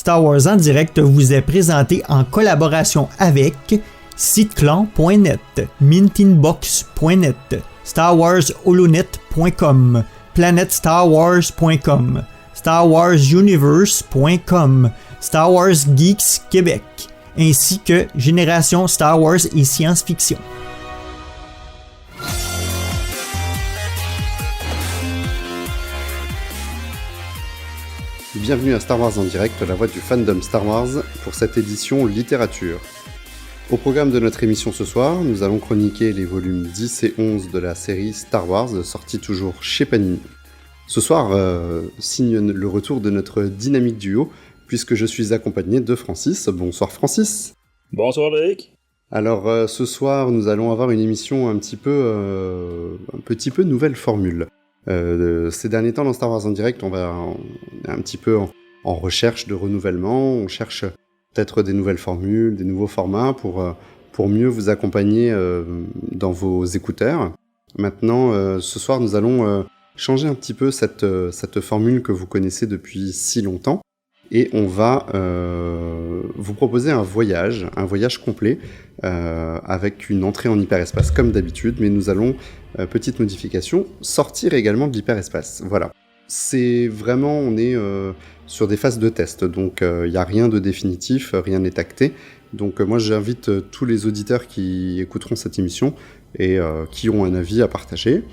Star Wars en direct vous est présenté en collaboration avec siteclan.net, mintinbox.net, StarWarsHolonet.com, PlanetStarWars.com, StarWarsUniverse.com, Star Wars Geeks Québec, ainsi que Génération Star Wars et Science-Fiction. Bienvenue à Star Wars en direct, la voix du fandom Star Wars, pour cette édition littérature. Au programme de notre émission ce soir, nous allons chroniquer les volumes 10 et 11 de la série Star Wars, sortie toujours chez Panini. Ce soir signe le retour de notre dynamique duo, puisque je suis accompagné de Francis. Bonsoir Francis. Bonsoir Loïc. Alors ce soir, nous allons avoir une émission un petit peu nouvelle formule. Ces derniers temps dans Star Wars en direct, on est un petit peu en recherche de renouvellement, on cherche peut-être des nouvelles formules, des nouveaux formats pour mieux vous accompagner dans vos écouteurs. Maintenant, ce soir, nous allons changer un petit peu cette formule que vous connaissez depuis si longtemps, et on va vous proposer un voyage complet, avec une entrée en hyperespace comme d'habitude, mais nous allons, petite modification, sortir également de l'hyperespace. Voilà. C'est vraiment, on est sur des phases de test, donc il n'y a rien de définitif, rien n'est acté. Donc moi j'invite tous les auditeurs qui écouteront cette émission et qui ont un avis à partager,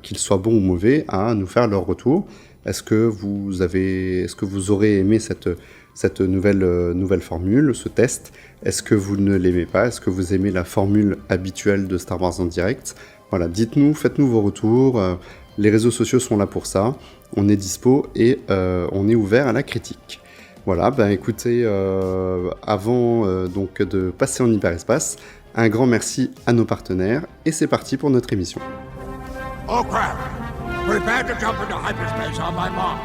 qu'il soit bon ou mauvais, à nous faire leur retour. Est-ce que vous aurez aimé cette nouvelle formule, ce test? Est-ce que vous ne l'aimez pas? Est-ce que vous aimez la formule habituelle de Star Wars en direct? Voilà, dites-nous, faites-nous vos retours. Les réseaux sociaux sont là pour ça. On est dispo et on est ouvert à la critique. Voilà, écoutez, avant donc de passer en hyperespace, un grand merci à nos partenaires et c'est parti pour notre émission. Oh crap! Prepare to jump into hyperspace on my mark.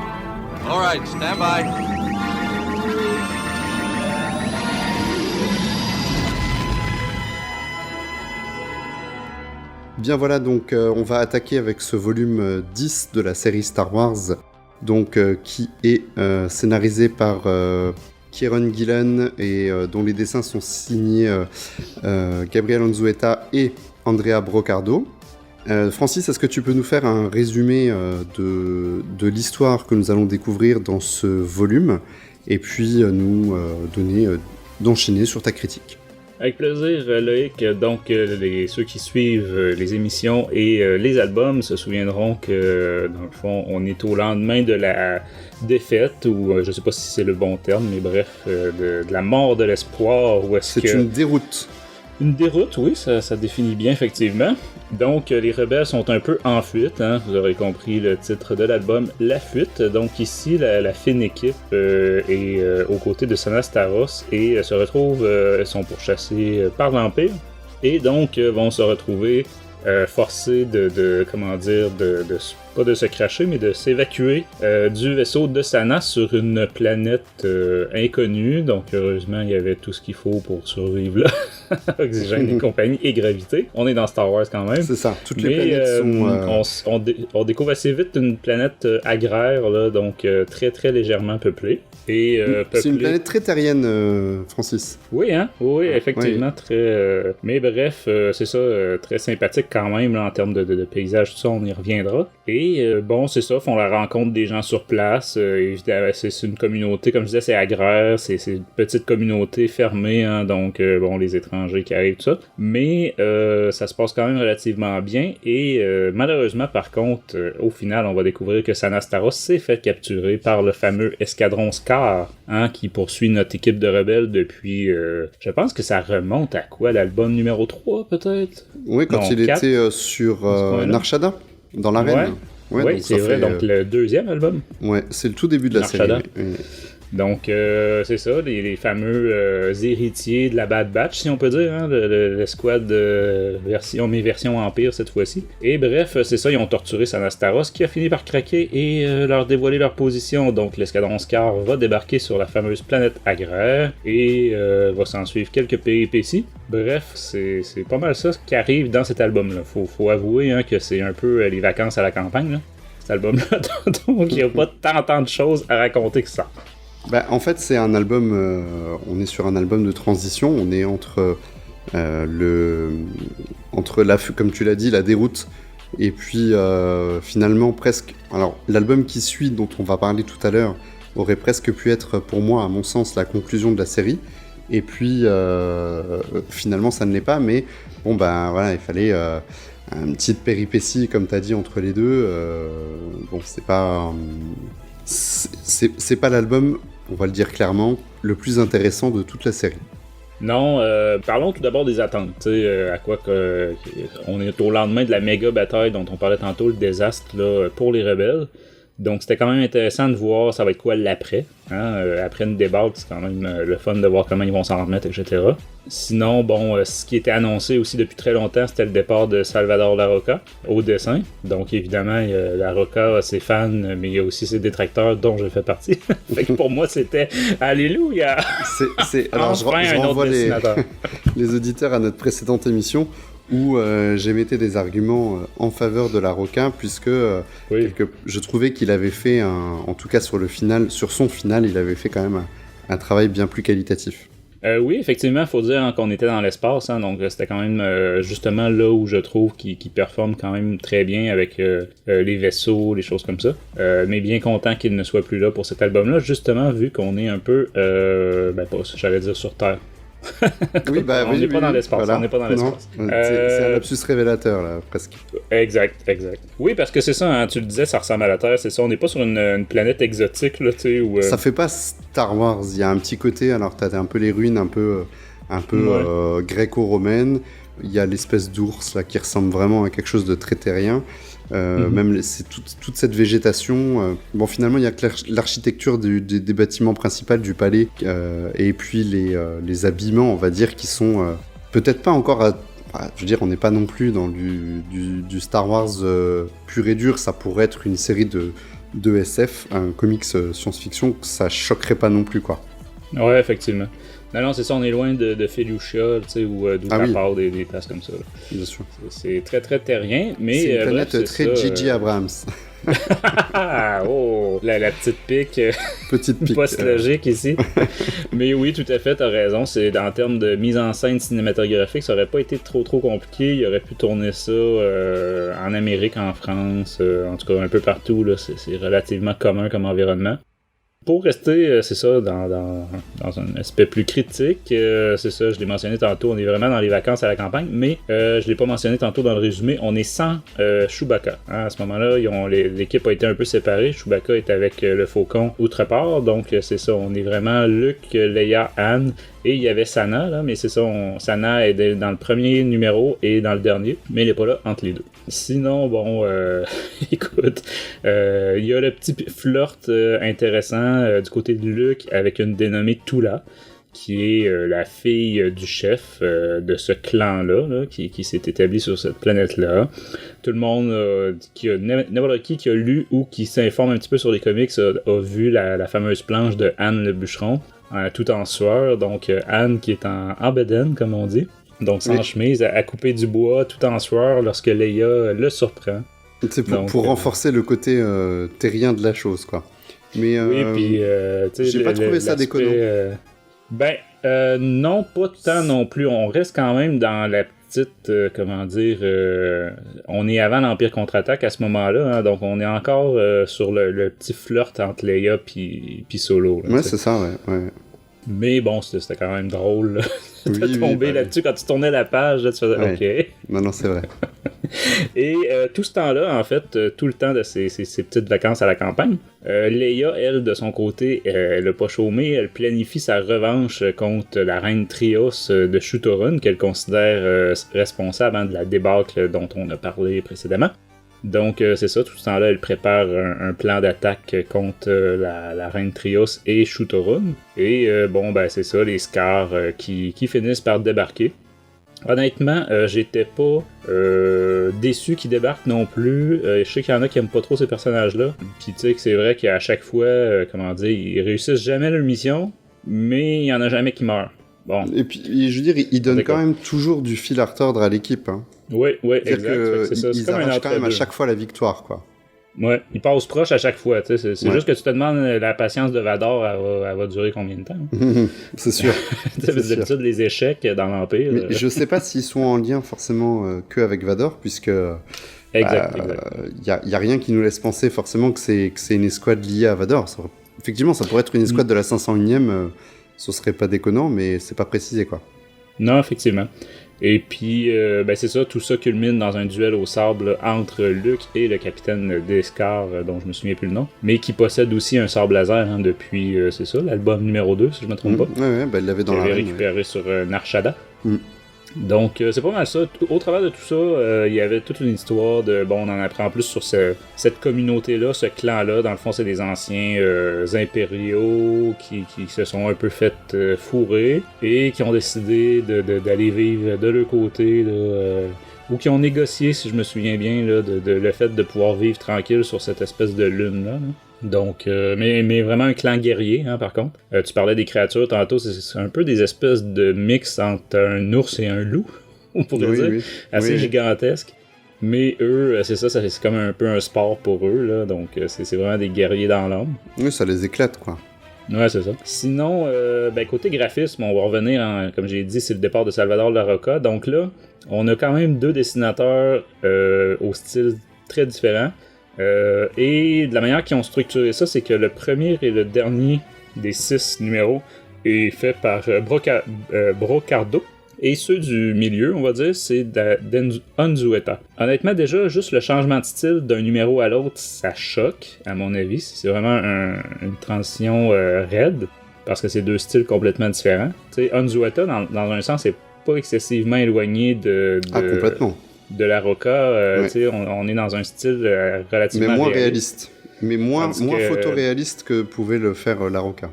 All right, stand by. Bien voilà, donc on va attaquer avec ce volume 10 de la série Star Wars, donc qui est scénarisé par Kieron Gillen et dont les dessins sont signés Gabriel Onzueta et Andrea Broccardo. Francis, est-ce que tu peux nous faire un résumé de l'histoire que nous allons découvrir dans ce volume et puis nous donner d'enchaîner sur ta critique? Avec plaisir, Loïc. Donc, ceux qui suivent les émissions et les albums se souviendront que, dans le fond, on est au lendemain de la défaite, ou je sais pas si c'est le bon terme, mais bref, de la mort de l'espoir. C'est une déroute. Une déroute, oui, ça définit bien, effectivement. Donc, les rebelles sont un peu en fuite, hein. Vous aurez compris le titre de l'album, La Fuite. Donc ici, la fine équipe est aux côtés de Sana Starros et se retrouve, sont pourchassés par l'Empire. Et donc, vont se retrouver forcés pas de se cracher, mais de s'évacuer du vaisseau de Sana sur une planète inconnue. Donc, heureusement, il y avait tout ce qu'il faut pour survivre là. Oxygène et compagnie et gravité. On est dans Star Wars quand même. C'est ça, toutes les planètes sont... On découvre assez vite une planète agraire, là, donc très très légèrement peuplée. C'est une planète très terrienne, Francis. Oui, hein? Oui, effectivement, oui. Très... Mais bref, c'est ça, très sympathique quand même là, en termes de paysage, tout ça, on y reviendra. Et bon, c'est ça, font la rencontre des gens sur place. Évidemment, c'est une communauté, comme je disais, c'est agraire, c'est une petite communauté fermée, hein, donc bon, les étrangers qui arrivent, tout ça. Mais ça se passe quand même relativement bien. Et malheureusement, par contre, au final, on va découvrir que Sana Starros s'est fait capturer par le fameux escadron Scar, hein, qui poursuit notre équipe de rebelles depuis... je pense que ça remonte à quoi? L'album numéro 3, peut-être? Oui, quand il 4. Était sur Nar Shaddaa, dans l'arène. Ouais, oui, c'est vrai, donc le deuxième album. Ouais, c'est le tout début de la série. Oui. Donc, c'est ça, les fameux héritiers de la Bad Batch, si on peut dire, hein, l'escouade version Empire cette fois-ci. Et bref, c'est ça, ils ont torturé Sana Starros qui a fini par craquer et leur dévoiler leur position. Donc, l'escadron Scar va débarquer sur la fameuse planète agraire et va s'en suivre quelques péripéties. Bref, c'est pas mal ça qui arrive dans cet album-là. Faut avouer hein, que c'est un peu les vacances à la campagne, là, cet album-là. Donc, il n'y a pas tant de choses à raconter que ça. En fait, c'est un album. On est sur un album de transition. On est entre comme tu l'as dit, la déroute, et puis finalement presque. Alors, l'album qui suit, dont on va parler tout à l'heure, aurait presque pu être, pour moi, à mon sens, la conclusion de la série. Et puis, finalement, ça ne l'est pas. Mais bon, voilà, il fallait une petite péripétie, comme tu as dit, entre les deux. Bon, c'est pas l'album, on va le dire clairement, le plus intéressant de toute la série. Non, parlons tout d'abord des attentes. À quoi on est au lendemain de la méga bataille dont on parlait tantôt, le désastre là, pour les rebelles. Donc c'était quand même intéressant de voir ça va être quoi l'après. Après une débarque, c'est quand même le fun de voir comment ils vont s'en remettre, etc. Sinon, ce qui était annoncé aussi depuis très longtemps, c'était le départ de Salvador Larroca au dessin. Donc évidemment, Larroca a ses fans, mais il y a aussi ses détracteurs dont je fais partie. Fait que pour moi, c'était Alléluia! Alors je renvoie les auditeurs à notre précédente émission où j'émettais des arguments en faveur de Larroca, puisque je trouvais qu'il avait fait, en tout cas sur son final, il avait fait quand même un travail bien plus qualitatif. Oui, effectivement, il faut dire qu'on était dans l'espace, donc c'était quand même justement là où je trouve qu'il performe quand même très bien avec les vaisseaux, les choses comme ça. Mais bien content qu'il ne soit plus là pour cet album-là, justement vu qu'on est un peu, j'allais dire sur Terre. On n'est pas dans l'espace. Voilà. On n'est pas dans l'espace. C'est un lapsus révélateur là, presque. Exact. Oui, parce que c'est ça. Tu le disais, ça ressemble à la Terre. C'est ça. On n'est pas sur une planète exotique là, tu sais. Où, Ça fait pas Star Wars. Il y a un petit côté. Alors t'as un peu les ruines, un peu gréco-romaines. Il y a l'espèce d'ours là qui ressemble vraiment à quelque chose de très terrien. Même c'est toute cette végétation. Finalement, il y a que l'architecture des bâtiments principaux du palais et puis les habillements, on va dire, qui sont peut-être pas encore. Je veux dire, on n'est pas non plus dans du Star Wars pur et dur. Ça pourrait être une série de SF, un comics science-fiction, ça choquerait pas non plus, quoi. Ouais, effectivement. Non, c'est ça, on est loin de Felucia, tu sais, ou d'où part des places comme ça. Là. Bien sûr. C'est très, très terrien, mais... C'est une planète très J.J. Abrams. La petite pique. Petite pique. Post-logique ici. Mais oui, tout à fait, t'as raison. C'est en termes de mise en scène cinématographique, ça aurait pas été trop compliqué. Il aurait pu tourner ça en Amérique, en France, en tout cas un peu partout. Là. C'est relativement commun comme environnement. Pour rester, c'est ça, dans un aspect plus critique, c'est ça, je l'ai mentionné tantôt, on est vraiment dans les vacances à la campagne, mais je l'ai pas mentionné tantôt dans le résumé, on est sans Chewbacca. À ce moment-là, l'équipe a été un peu séparée, Chewbacca est avec le Faucon outre-part, donc c'est ça, on est vraiment Luke, Leia, Han, et il y avait Sana, là, mais c'est ça, Sana est dans le premier numéro et dans le dernier, mais elle est pas là entre les deux. Sinon, écoute, il y a le petit flirt intéressant du côté de Luke avec une dénommée Tula, qui est la fille du chef de ce clan-là, là, qui s'est établi sur cette planète-là. Tout le monde, n'importe qui a lu ou qui s'informe un petit peu sur les comics a vu la fameuse planche de Anne le bûcheron, tout en sueur. Donc Anne qui est en bedaine, comme on dit. Donc sans chemise, à couper du bois tout en sueur lorsque Leia le surprend. C'est pour renforcer le côté terrien de la chose, quoi. Mais oui, puis j'ai pas trouvé ça déconnant. Non, pas tant non plus. On reste quand même dans la petite, on est avant l'Empire contre-attaque à ce moment-là, donc on est encore sur le petit flirt entre Leia puis Solo. Là, c'est ça, ouais. Mais bon, c'était quand même drôle de tomber là-dessus. Quand tu tournais la page, là, tu faisais OK. Non, c'est vrai. Et tout ce temps-là, en fait, tout le temps de ces petites vacances à la campagne, Leia, elle, de son côté, elle n'a pas chômé, elle planifie sa revanche contre la reine Trios de Shutorun, qu'elle considère responsable de la débâcle dont on a parlé précédemment. Donc, c'est ça, tout ce temps-là, elle prépare un plan d'attaque contre la reine Trios et Shutorun. Et c'est ça, les Scars qui finissent par débarquer. Honnêtement, j'étais pas déçu qu'ils débarquent non plus. Je sais qu'il y en a qui aiment pas trop ces personnages-là. Puis tu sais que c'est vrai qu'à chaque fois, ils réussissent jamais leur mission, mais il y en a jamais qui meurent. Bon. Et puis, je veux dire, ils donnent quand même toujours du fil à retordre à l'équipe. Hein. Oui, exact. Ils arrachent quand même à chaque fois la victoire, quoi. Ouais, il passe proche à chaque fois. C'est juste que tu te demandes la patience de Vador, elle va durer combien de temps? C'est sûr. D'habitude, les échecs dans l'Empire. Mais je sais pas s'ils sont en lien forcément que avec Vador, puisque exact. Y a rien qui nous laisse penser forcément que c'est une escouade liée à Vador. Effectivement, ça pourrait être une escouade de la 501e, ce serait pas déconnant, mais c'est pas précisé, quoi. Non, effectivement. Et puis, c'est ça, tout ça culmine dans un duel au sable entre Luke et le capitaine Descar, dont je me souviens plus le nom, mais qui possède aussi un sabre laser depuis, c'est ça, l'album numéro 2, si je me trompe pas. Ouais, il l'avait dans la qu'il avait récupéré sur Narshada. Mm. Donc, c'est pas mal ça. Au travers de tout ça, il y avait toute une histoire de... Bon, on en apprend plus sur cette communauté-là, ce clan-là. Dans le fond, c'est des anciens impériaux qui se sont un peu fait fourrer et qui ont décidé d'aller vivre de leur côté, ou qui ont négocié, si je me souviens bien, là, le fait de pouvoir vivre tranquille sur cette espèce de lune-là. Donc, mais vraiment un clan guerrier, par contre. Tu parlais des créatures tantôt, c'est un peu des espèces de mix entre un ours et un loup, on pourrait dire, assez gigantesque. Mais eux, c'est ça, c'est comme un peu un sport pour eux, là, donc c'est vraiment des guerriers dans l'âme. Oui, ça les éclate, quoi. Ouais, c'est ça. Sinon, côté graphisme, on va revenir, comme j'ai dit, c'est le départ de Salvador Larroca. Donc là, on a quand même 2 dessinateurs au style très différent. Et de la manière qu'ils ont structuré ça, c'est que le premier et le dernier des 6 numéros est fait par Brocardo. Et ceux du milieu, on va dire, c'est d'Unzueta. Honnêtement, déjà, juste le changement de style d'un numéro à l'autre, ça choque, à mon avis. C'est vraiment une transition raide, parce que c'est 2 styles complètement différents. Tu sais, Unzueta, dans un sens, c'est pas excessivement éloigné complètement. De la Roca, on est dans un style relativement mais moins réaliste. Mais moins photoréaliste que pouvait le faire la Roca.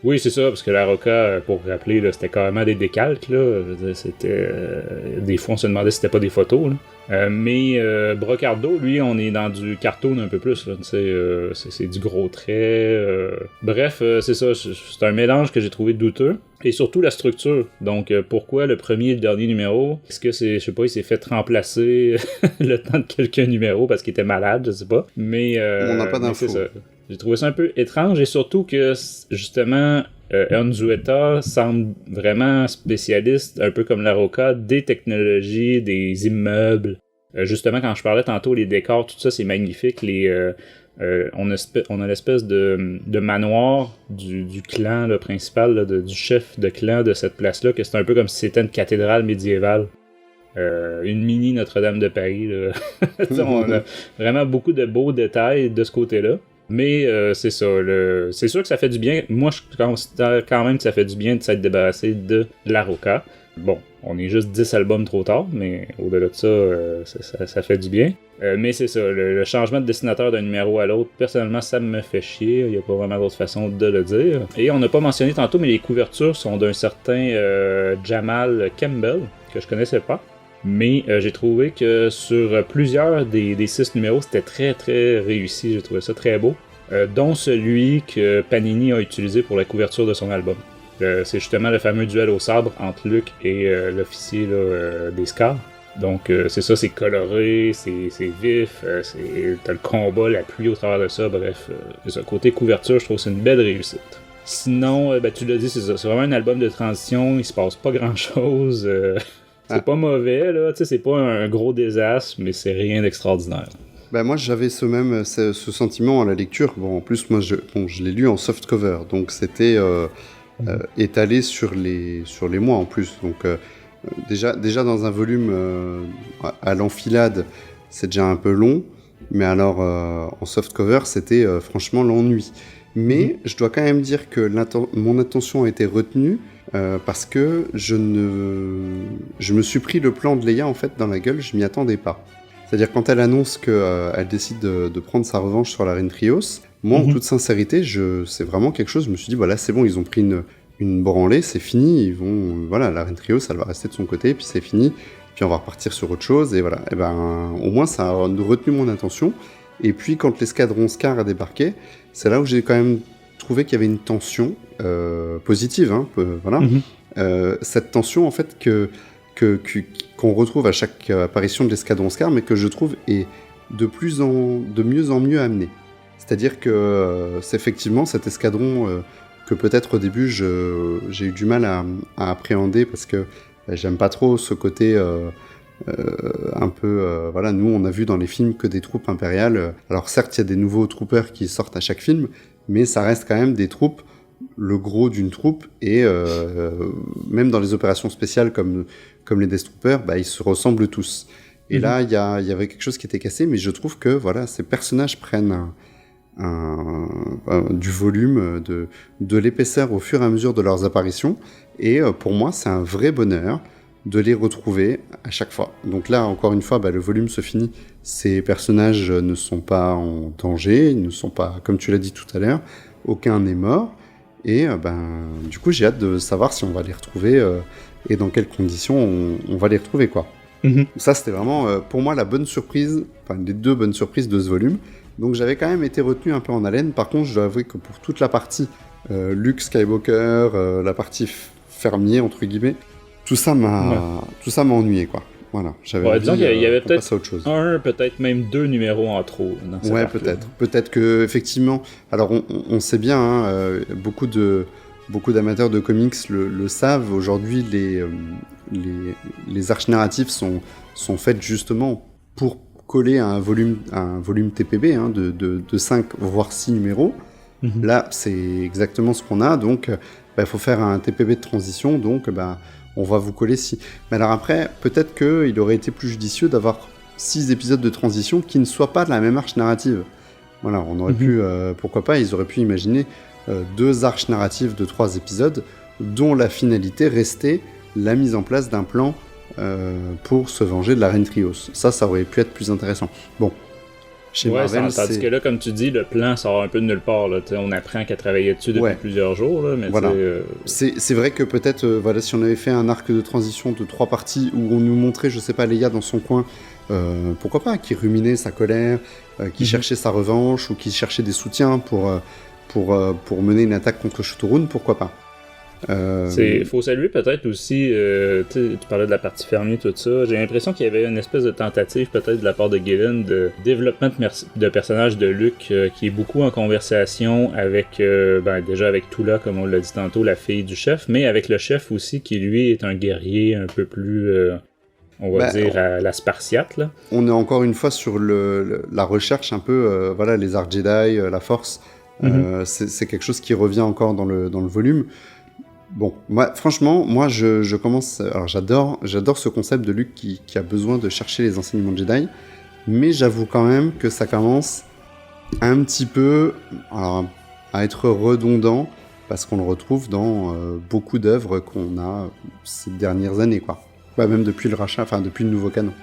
Oui, c'est ça, parce que la Roca, pour rappeler, là, c'était carrément des décalques. Là. Je veux dire, c'était, des fois, on se demandait si c'était pas des photos. Là. Mais Brocardo, lui, on est dans du cartoon un peu plus. Là, c'est du gros trait. Bref, c'est ça. C'est un mélange que j'ai trouvé douteux. Et surtout la structure. Donc, pourquoi le premier et le dernier numéro? Est-ce que c'est, je sais pas, il s'est fait remplacer le temps de quelques numéros parce qu'il était malade, je sais pas. Mais on n'a pas d'infos. J'ai trouvé ça un peu étrange et surtout que, justement, Unzueta semble vraiment spécialiste, un peu comme la Roca, des technologies, des immeubles. Justement, quand je parlais tantôt, les décors, tout ça, c'est magnifique. On a l'espèce de manoir du clan là, principal, là, du chef de clan de cette place-là, que c'est un peu comme si c'était une cathédrale médiévale. Une mini Notre-Dame de Paris. Là. On a vraiment beaucoup de beaux détails de ce côté-là. Mais c'est ça, c'est sûr que ça fait du bien. Moi, je considère quand même que ça fait du bien de s'être débarrassé de la Roca. Bon, on est juste 10 albums trop tard, mais au-delà de ça, ça fait du bien. Mais c'est ça, le changement de dessinateur d'un numéro à l'autre, personnellement, ça me fait chier. Il n'y a pas vraiment d'autre façon de le dire. Et on n'a pas mentionné tantôt, mais les couvertures sont d'un certain Jamal Campbell, que je connaissais pas. Mais j'ai trouvé que sur plusieurs des 6 numéros, c'était très très réussi. J'ai trouvé ça très beau. Dont celui que Panini a utilisé pour la couverture de son album. C'est justement le fameux duel au sabre entre Luke et l'officier des Scars. Donc c'est ça, c'est coloré, c'est vif, t'as le combat, la pluie au travers de ça, bref. C'est ça. Côté couverture, je trouve que c'est une belle réussite. Sinon, tu l'as dit, c'est ça. C'est vraiment un album de transition, il se passe pas grand chose. C'est pas mauvais, là, tu sais, c'est pas un gros désastre, mais c'est rien d'extraordinaire. Moi, j'avais ce sentiment à la lecture. Bon, en plus, moi, je l'ai lu en softcover, donc c'était étalé sur les mois en plus. Donc, déjà dans un volume à l'enfilade, c'est déjà un peu long, mais alors en softcover, c'était franchement l'ennui. Mais je dois quand même dire que mon attention a été retenue. Parce que je me suis pris le plan de Leia en fait dans la gueule, je m'y attendais pas. C'est-à-dire quand elle annonce qu'elle décide de prendre sa revanche sur la reine Trios, moi en toute sincérité, c'est vraiment quelque chose, je me suis dit voilà c'est bon, ils ont pris une branlée, c'est fini, la reine Trios elle va rester de son côté, puis c'est fini, puis on va repartir sur autre chose, et voilà. Et au moins ça a retenu mon attention, et puis quand l'escadron Scar a débarqué, c'est là où j'ai quand même trouvé qu'il y avait une tension positive, voilà. Cette tension en fait qu'on retrouve à chaque apparition de l'escadron Scar, mais que je trouve est de mieux en mieux amené. C'est-à-dire que c'est effectivement cet escadron que peut-être au début j'ai eu du mal à appréhender parce que j'aime pas trop ce côté un peu... voilà, nous on a vu dans les films que des troupes impériales. Alors certes, il y a des nouveaux troopers qui sortent à chaque film, mais ça reste quand même des troupes, le gros d'une troupe, et même dans les opérations spéciales comme les Death Troopers, ils se ressemblent tous. Et là, il y avait quelque chose qui était cassé, mais je trouve que voilà, ces personnages prennent du volume, de l'épaisseur au fur et à mesure de leurs apparitions, et pour moi, c'est un vrai bonheur de les retrouver à chaque fois. Donc là, encore une fois, le volume se finit, ces personnages ne sont pas en danger, ils ne sont pas, comme tu l'as dit tout à l'heure, aucun n'est mort, et du coup, j'ai hâte de savoir si on va les retrouver, et dans quelles conditions on va les retrouver, quoi. Ça, c'était vraiment, pour moi, la bonne surprise, enfin, les deux bonnes surprises de ce volume. Donc j'avais quand même été retenu un peu en haleine. Par contre, je dois avouer que pour toute la partie Luke Skywalker, la partie fermier, entre guillemets, tout ça m'a ennuyé, quoi. Voilà, j'avais envie, disons qu'il y avait peut-être à autre chose. peut-être même 2 numéros en trop dans cette arc-là. Peut-être. Peut-être que, effectivement, alors on sait bien, beaucoup d'amateurs de comics le savent, aujourd'hui les arches narratives sont faites justement pour coller à un volume TPB de 5 voire 6 numéros. Là, c'est exactement ce qu'on a, donc il faut faire un TPB de transition, donc on va vous coller 6. Mais alors après, peut-être qu'il aurait été plus judicieux d'avoir 6 épisodes de transition qui ne soient pas de la même arche narrative. Voilà, on aurait pu, pourquoi pas, ils auraient pu imaginer 2 arches narratives de 3 épisodes, dont la finalité restait la mise en place d'un plan pour se venger de la Reine Trios. Ça aurait pu être plus intéressant. Bon, chez Marvel, tandis que là, comme tu dis, le plan sort un peu de nulle part. Là. On apprend qu'à travailler dessus depuis plusieurs jours. Là, mais voilà. C'est vrai que peut-être, si on avait fait un arc de transition de 3 parties où on nous montrait, je sais pas, Leia dans son coin, pourquoi pas, qui ruminait sa colère, qui cherchait sa revanche, ou qui cherchait des soutiens pour mener une attaque contre Shuturun, pourquoi pas. Faut saluer peut-être aussi, tu parlais de la partie fermier, tout ça. J'ai l'impression qu'il y avait une espèce de tentative peut-être de la part de Gillen de développement de personnage de Luke qui est beaucoup en conversation avec, déjà avec Tula, comme on l'a dit tantôt, la fille du chef, mais avec le chef aussi qui lui est un guerrier un peu plus, on va dire, à la Spartiate. Là. On est encore une fois sur la recherche un peu, les arts Jedi, la Force. C'est quelque chose qui revient encore dans le volume. Bon, franchement, je commence... Alors, j'adore ce concept de Luke qui a besoin de chercher les enseignements de Jedi, mais j'avoue quand même que ça commence un petit peu à être redondant, parce qu'on le retrouve dans beaucoup d'œuvres qu'on a ces dernières années, quoi. Même depuis le rachat, depuis le nouveau canon.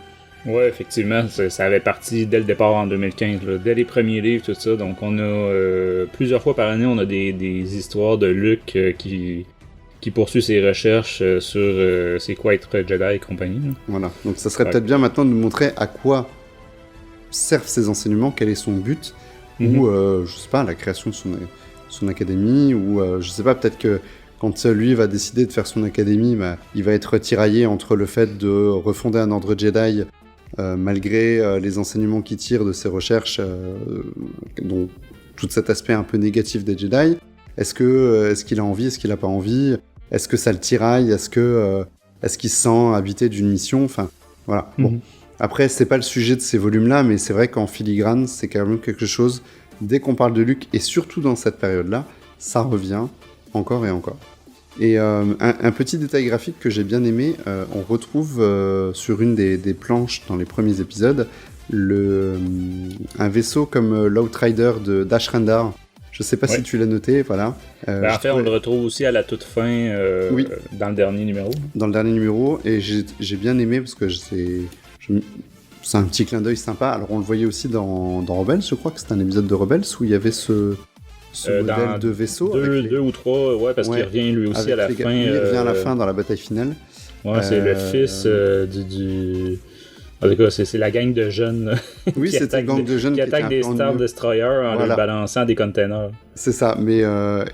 Ouais, effectivement, ça avait parti dès le départ en 2015, là, dès les premiers livres, tout ça. Donc, on a plusieurs fois par année, on a des histoires de Luke qui poursuit ses recherches sur c'est quoi être Jedi et compagnie. Là. Voilà, donc ça serait peut-être bien maintenant de nous montrer à quoi servent ces enseignements, quel est son but, ou, je sais pas, la création de son académie, ou je sais pas, peut-être que quand lui va décider de faire son académie, il va être tiraillé entre le fait de refonder un ordre Jedi malgré les enseignements qu'il tire de ses recherches, donc tout cet aspect un peu négatif des Jedi. Est-ce qu'il a envie, est-ce qu'il a pas envie? Est-ce que ça le tiraille? Est-ce qu'il se sent habité d'une mission? Enfin, voilà. Bon. Après, c'est pas le sujet de ces volumes-là, mais c'est vrai qu'en filigrane, c'est quand même quelque chose, dès qu'on parle de Luke, et surtout dans cette période-là, ça revient encore et encore. Et un petit détail graphique que j'ai bien aimé, on retrouve sur une des planches dans les premiers épisodes, un vaisseau comme l'Outrider d'Ash Rendar. Je sais pas si tu l'as noté, voilà. En fait, on le retrouve aussi à la toute fin, dans le dernier numéro. Dans le dernier numéro, et j'ai bien aimé parce que c'est un petit clin d'œil sympa. Alors, on le voyait aussi dans Rebels, je crois que c'était un épisode de Rebels où il y avait ce modèle de vaisseau. Deux ou trois, parce qu'il revient lui aussi à la fin. Il revient à la fin dans la bataille finale. Ouais, c'est le fils du... En tout cas, c'est la gang de jeunes qui attaquent des Star Destroyers en leur balançant des containers. C'est ça, mais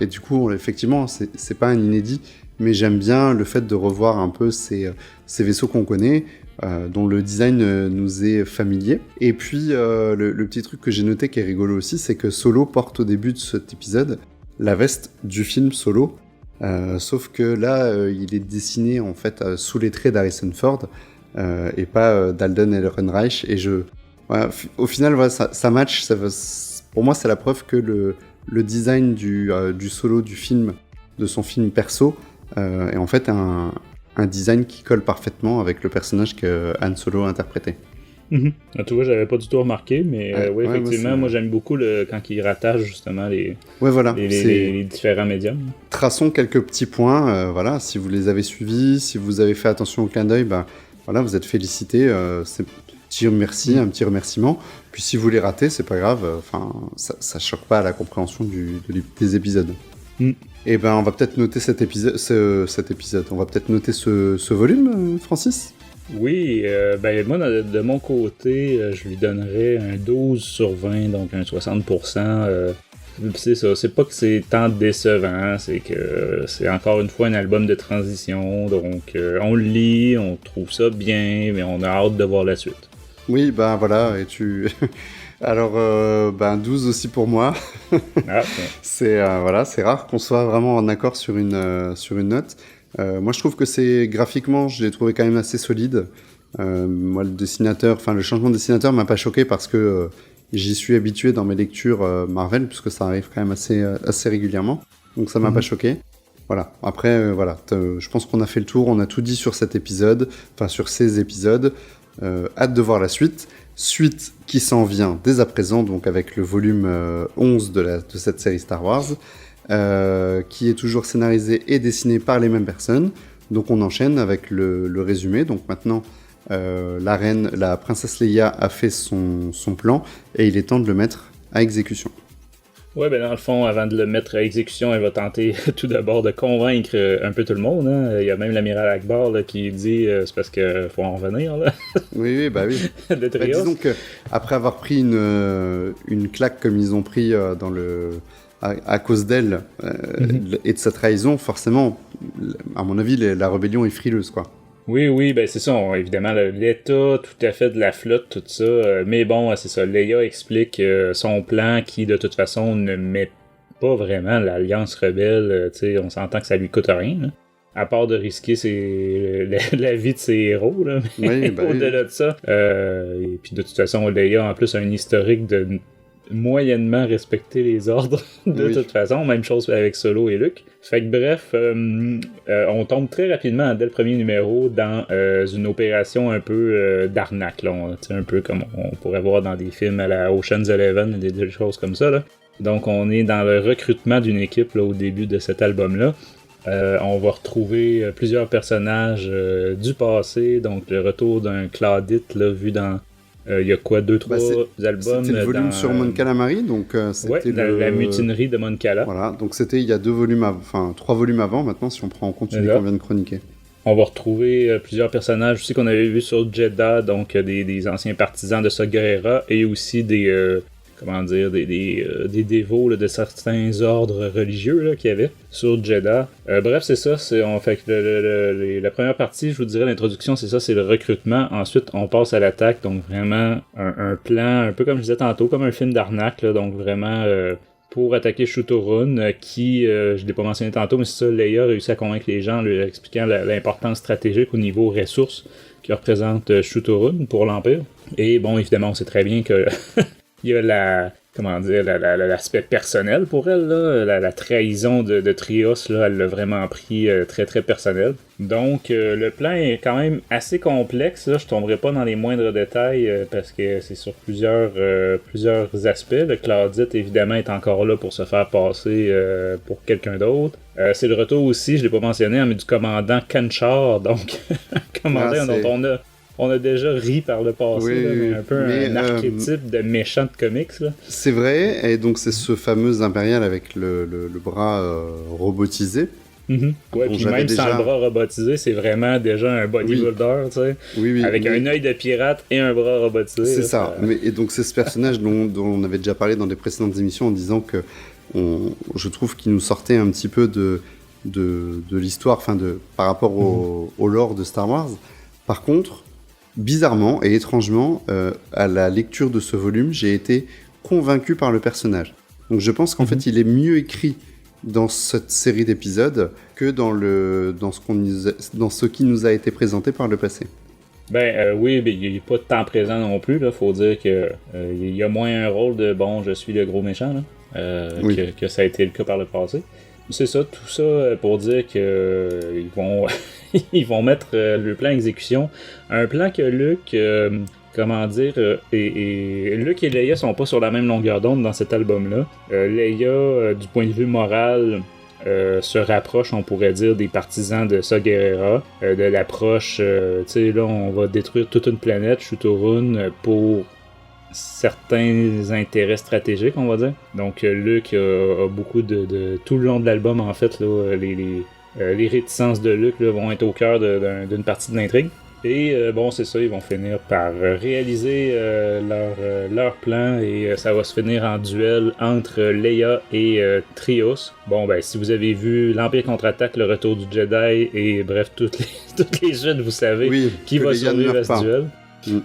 et du coup, effectivement, c'est pas un inédit, mais j'aime bien le fait de revoir un peu ces vaisseaux qu'on connaît. dont le design nous est familier. Et puis le petit truc que j'ai noté qui est rigolo aussi, c'est que Solo porte au début de cet épisode la veste du film Solo, sauf que là il est dessiné en fait sous les traits d'Harrison Ford et pas d'Alden Ehrenreich. Et au final voilà, ça match. Pour moi c'est la preuve que le design du Solo du film, de son film perso, est en fait un design qui colle parfaitement avec le personnage que Han Solo a interprété. Tu vois, j'avais pas du tout remarqué, mais effectivement, moi j'aime beaucoup quand il rattache justement les différents médiums. Traçons quelques petits points, voilà, si vous les avez suivis, si vous avez fait attention au clin d'œil, voilà, vous êtes félicités, c'est un petit remerciement. Puis si vous les ratez, c'est pas grave, ça choque pas à la compréhension des épisodes. Et on va peut-être noter cet épisode, on va peut-être noter ce volume, Francis. Oui, moi de mon côté, je lui donnerais un 12 sur 20, donc un 60%. C'est ça, c'est pas que c'est tant décevant, c'est que c'est encore une fois un album de transition, donc on le lit, on trouve ça bien, mais on a hâte de voir la suite. Oui, voilà, et tu... Alors, 12 aussi pour moi. C'est rare qu'on soit vraiment en accord sur une note. Moi, je trouve que graphiquement, je l'ai trouvé quand même assez solide. Moi, le changement de dessinateur m'a pas choqué parce que j'y suis habitué dans mes lectures Marvel, puisque ça arrive quand même assez régulièrement. Donc, ça m'a pas choqué. Voilà. Après, je pense qu'on a fait le tour. On a tout dit sur cet épisode, sur ces épisodes. Hâte de voir la suite. Suite qui s'en vient dès à présent, donc avec le volume 11 de cette série Star Wars, qui est toujours scénarisé et dessiné par les mêmes personnes. Donc on enchaîne avec le résumé. Donc maintenant, la princesse Leia a fait son plan et il est temps de le mettre à exécution. Ouais, dans le fond, avant de le mettre à exécution, elle va tenter tout d'abord de convaincre un peu tout le monde. Hein. Il y a même l'amiral Akbar là, qui dit c'est parce qu'il faut en revenir. Là. Oui. De Trios. Disons qu'après avoir pris une claque comme ils ont pris à cause d'elle et de sa trahison, forcément, à mon avis, la rébellion est frileuse, quoi. Oui, c'est ça, évidemment, l'état tout à fait de la flotte, tout ça, mais bon, c'est ça, Leia explique son plan qui, de toute façon, ne met pas vraiment l'Alliance rebelle, on s'entend que ça lui coûte rien, là, à part de risquer la vie de ses héros, là, mais au-delà de ça, et puis de toute façon, Leia, en plus, a un historique de moyennement respecter les ordres de toute façon, même chose avec Solo et Luke. Fait que bref, on tombe très rapidement dès le premier numéro dans une opération un peu d'arnaque, là, un peu comme on pourrait voir dans des films à la Ocean's 11, des choses comme ça, là. Donc on est dans le recrutement d'une équipe là, au début de cet album-là. On va retrouver plusieurs personnages du passé, donc le retour d'un Claudite là, vu dans il y a quoi, 2-3 albums. C'était le volume sur Mon Calamari, donc c'était la mutinerie de Mon Cala. Voilà, donc c'était il y a 3 volumes avant maintenant, si on prend en compte celui qu'on vient de chroniquer. On va retrouver plusieurs personnages aussi qu'on avait vus sur Jeddah, donc des anciens partisans de Saw Gerrera et aussi des dévots là, de certains ordres religieux là, qu'il y avait sur Jeddah. Bref, c'est ça. On fait que la première partie, je vous dirais, l'introduction, c'est ça, c'est le recrutement. Ensuite, on passe à l'attaque. Donc vraiment, un plan, un peu comme je disais tantôt, comme un film d'arnaque. Là, donc vraiment, pour attaquer Shutorun, qui, je l'ai pas mentionné tantôt, mais c'est ça, Leia a réussi à convaincre les gens en lui expliquant l'importance stratégique au niveau ressources qui représente Shutorun pour l'Empire. Et bon, évidemment, on sait très bien que il y a l'aspect personnel pour elle, là, la trahison de Trios, là, elle l'a vraiment pris très très personnel. Donc le plan est quand même assez complexe, là. Je tomberai pas dans les moindres détails parce que c'est sur plusieurs aspects. Le Claudite évidemment est encore là pour se faire passer pour quelqu'un d'autre. C'est le retour aussi, je l'ai pas mentionné, mais du commandant Kanchar, donc commandant dont on a déjà ri par le passé, mais un peu un archétype de méchant de comics. Là. C'est vrai, et donc c'est ce fameux impérial avec le bras robotisé. Mm-hmm. Ouais, puis même sans le bras robotisé, c'est vraiment déjà un bodybuilder, tu sais, avec un œil de pirate et un bras robotisé. C'est ça. Et donc c'est ce personnage dont on avait déjà parlé dans des précédentes émissions en disant que je trouve qu'il nous sortait un petit peu de l'histoire, par rapport au lore de Star Wars. Par contre, bizarrement et étrangement, à la lecture de ce volume, j'ai été convaincu par le personnage. Donc je pense qu'en fait, il est mieux écrit dans cette série d'épisodes que dans ce qui nous a été présenté par le passé. Oui, mais il n'est pas de temps présent non plus. Il faut dire que il y a moins un rôle de bon, je suis le gros méchant là, que ça a été le cas par le passé. C'est ça, tout ça pour dire que ils vont ils vont mettre le plan exécution, un plan que Luke, et Luke et Leia sont pas sur la même longueur d'onde dans cet album-là. Leia, du point de vue moral, se rapproche, on pourrait dire, des partisans de Saw Gerrera, de l'approche, tu sais, là, on va détruire toute une planète, Shuttorun, pour certains intérêts stratégiques, on va dire. Donc, Luke a beaucoup de... Tout le long de l'album, en fait, là, les réticences de Luke là, vont être au cœur d'une partie de l'intrigue. Et c'est ça, ils vont finir par réaliser leur plan et ça va se finir en duel entre Leia et Trios. Si vous avez vu l'Empire contre-attaque, le retour du Jedi et bref, toutes les jeunes, vous savez qui va survivre à ce duel.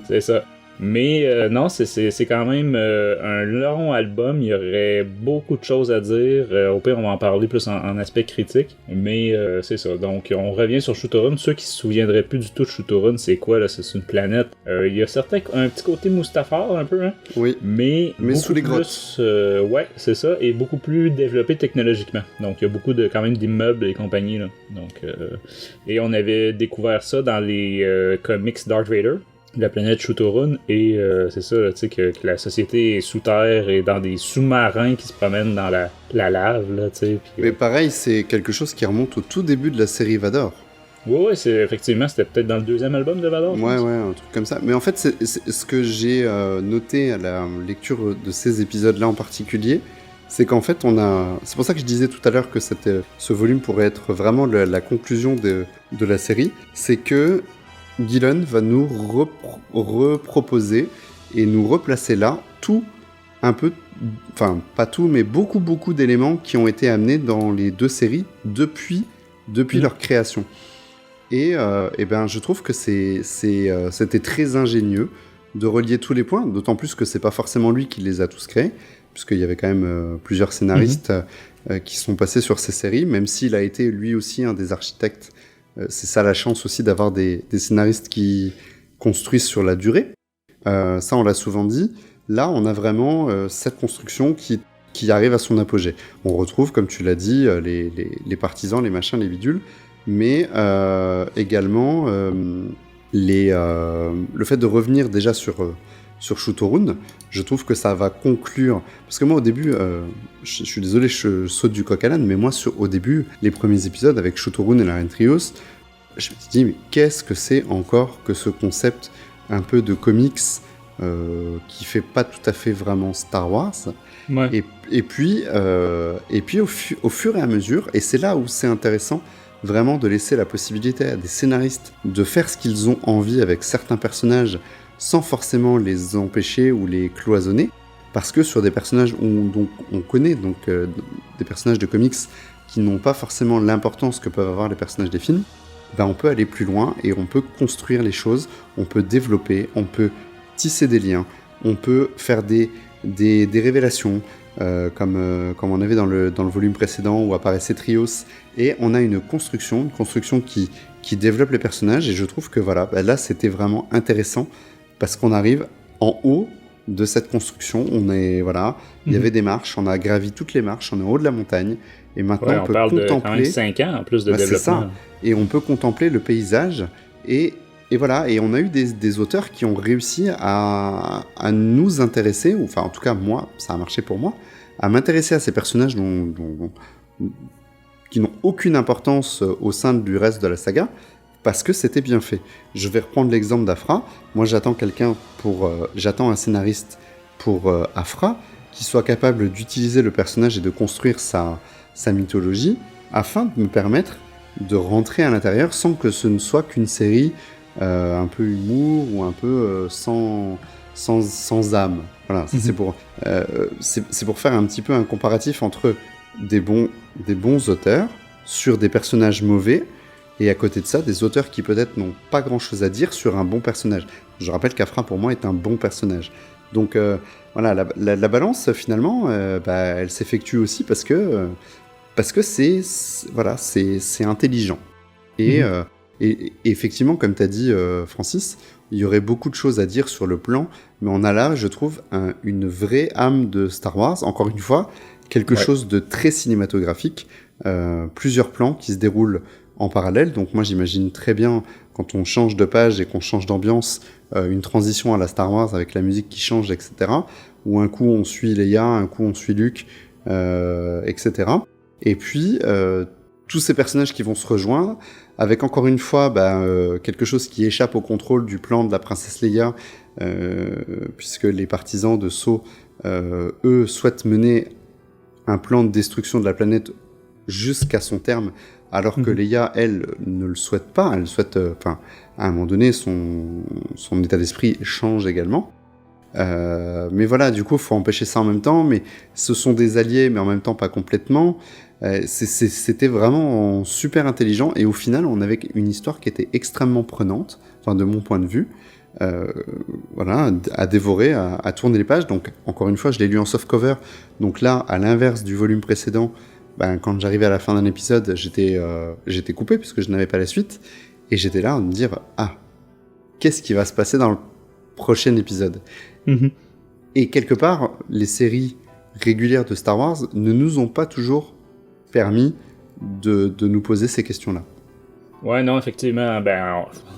C'est ça. Mais non, c'est quand même un long album. Il y aurait beaucoup de choses à dire. Au pire, on va en parler plus en aspect critique. Mais c'est ça. Donc, on revient sur Shuttorun. Ceux qui se souviendraient plus du tout de Shuttorun, c'est quoi là? C'est une planète. Il y a un petit côté Mustafar un peu, hein? Oui. Mais sous les grottes. Ouais, c'est ça. Et beaucoup plus développé technologiquement. Donc, il y a beaucoup quand même d'immeubles et compagnie là. Donc, et on avait découvert ça dans les comics Darth Vader. La planète Shuttorun, et c'est ça, tu sais, que la société est sous terre et dans des sous-marins qui se promènent dans la lave, là, tu sais. Mais pareil, c'est quelque chose qui remonte au tout début de la série Vador. Ouais, effectivement, c'était peut-être dans le deuxième album de Vador. Ouais, un truc comme ça. Mais en fait, c'est ce que j'ai noté à la lecture de ces épisodes-là en particulier, c'est qu'en fait, c'est pour ça que je disais tout à l'heure que ce volume pourrait être vraiment la conclusion de la série, c'est que Gillen va nous reproposer et nous replacer là tout un peu, enfin pas tout, mais beaucoup d'éléments qui ont été amenés dans les deux séries depuis leur création. Et je trouve que c'était très ingénieux de relier tous les points, d'autant plus que c'est pas forcément lui qui les a tous créés, puisqu'il y avait quand même plusieurs scénaristes qui sont passés sur ces séries, même s'il a été lui aussi un des architectes. C'est ça la chance aussi d'avoir des scénaristes qui construisent sur la durée. Ça, on l'a souvent dit. Là, on a vraiment cette construction qui arrive à son apogée. On retrouve, comme tu l'as dit, les partisans, les machins, les bidules, mais également le fait de revenir déjà sur Shuttorun. Je trouve que ça va conclure... Parce que moi, au début, je suis désolé, je saute du coq à l'âne, mais moi, au début, les premiers épisodes avec Shuttorun et la Reine Trios, je me suis dit, mais qu'est-ce que c'est encore que ce concept un peu de comics qui fait pas tout à fait vraiment Star Wars. Ouais. Et puis au fur et à mesure, et c'est là où c'est intéressant vraiment de laisser la possibilité à des scénaristes de faire ce qu'ils ont envie avec certains personnages sans forcément les empêcher ou les cloisonner, parce que sur des personnages dont on connaît, donc des personnages de comics qui n'ont pas forcément l'importance que peuvent avoir les personnages des films, on peut aller plus loin et on peut construire les choses, on peut développer, on peut tisser des liens, on peut faire des révélations, comme on avait dans le volume précédent où apparaissait Trios, et on a une construction qui développe les personnages, et je trouve que voilà, là c'était vraiment intéressant, parce qu'on arrive en haut de cette construction, il y avait des marches, on a gravi toutes les marches, on est en haut de la montagne, et maintenant on peut parle contempler... de quand même 5 ans en plus de développement. C'est ça, et on peut contempler le paysage, et voilà, et on a eu des auteurs qui ont réussi à nous intéresser, ou enfin en tout cas moi, ça a marché pour moi, à m'intéresser à ces personnages qui n'ont aucune importance au sein du reste de la saga, parce que c'était bien fait. Je vais reprendre l'exemple d'Afra. Moi, j'attends un scénariste pour Afra qui soit capable d'utiliser le personnage et de construire sa mythologie afin de me permettre de rentrer à l'intérieur sans que ce ne soit qu'une série un peu humour ou un peu sans âme. Voilà, ça, c'est pour faire un petit peu un comparatif entre des bons auteurs sur des personnages mauvais et à côté de ça, des auteurs qui peut-être n'ont pas grand-chose à dire sur un bon personnage. Je rappelle qu'Afra, pour moi, est un bon personnage. Donc voilà, la balance, finalement, elle s'effectue aussi parce que c'est intelligent. Et effectivement, comme tu as dit, Francis, il y aurait beaucoup de choses à dire sur le plan, mais on a là, je trouve, une vraie âme de Star Wars. Encore une fois, quelque chose de très cinématographique, plusieurs plans qui se déroulent en parallèle. Donc moi, j'imagine très bien, quand on change de page et qu'on change d'ambiance, une transition à la Star Wars avec la musique qui change, etc. Où un coup, on suit Leia, un coup, on suit Luke, etc. Et puis, tous ces personnages qui vont se rejoindre, avec encore une fois quelque chose qui échappe au contrôle du plan de la princesse Leia, puisque les partisans de Sceaux, eux, souhaitent mener un plan de destruction de la planète jusqu'à son terme, alors que Leia, elle, ne le souhaite pas. Elle souhaite, à un moment donné, son état d'esprit change également. Mais voilà, du coup, il faut empêcher ça en même temps, mais ce sont des alliés, mais en même temps pas complètement. C'était vraiment super intelligent, et au final, on avait une histoire qui était extrêmement prenante, de mon point de vue, à dévorer, à tourner les pages. Donc, encore une fois, je l'ai lu en softcover, donc là, à l'inverse du volume précédent, quand j'arrivais à la fin d'un épisode, j'étais coupé, puisque je n'avais pas la suite, et j'étais là à me dire, qu'est-ce qui va se passer dans le prochain épisode? Et quelque part, les séries régulières de Star Wars ne nous ont pas toujours permis de nous poser ces questions-là. Ouais, non, effectivement,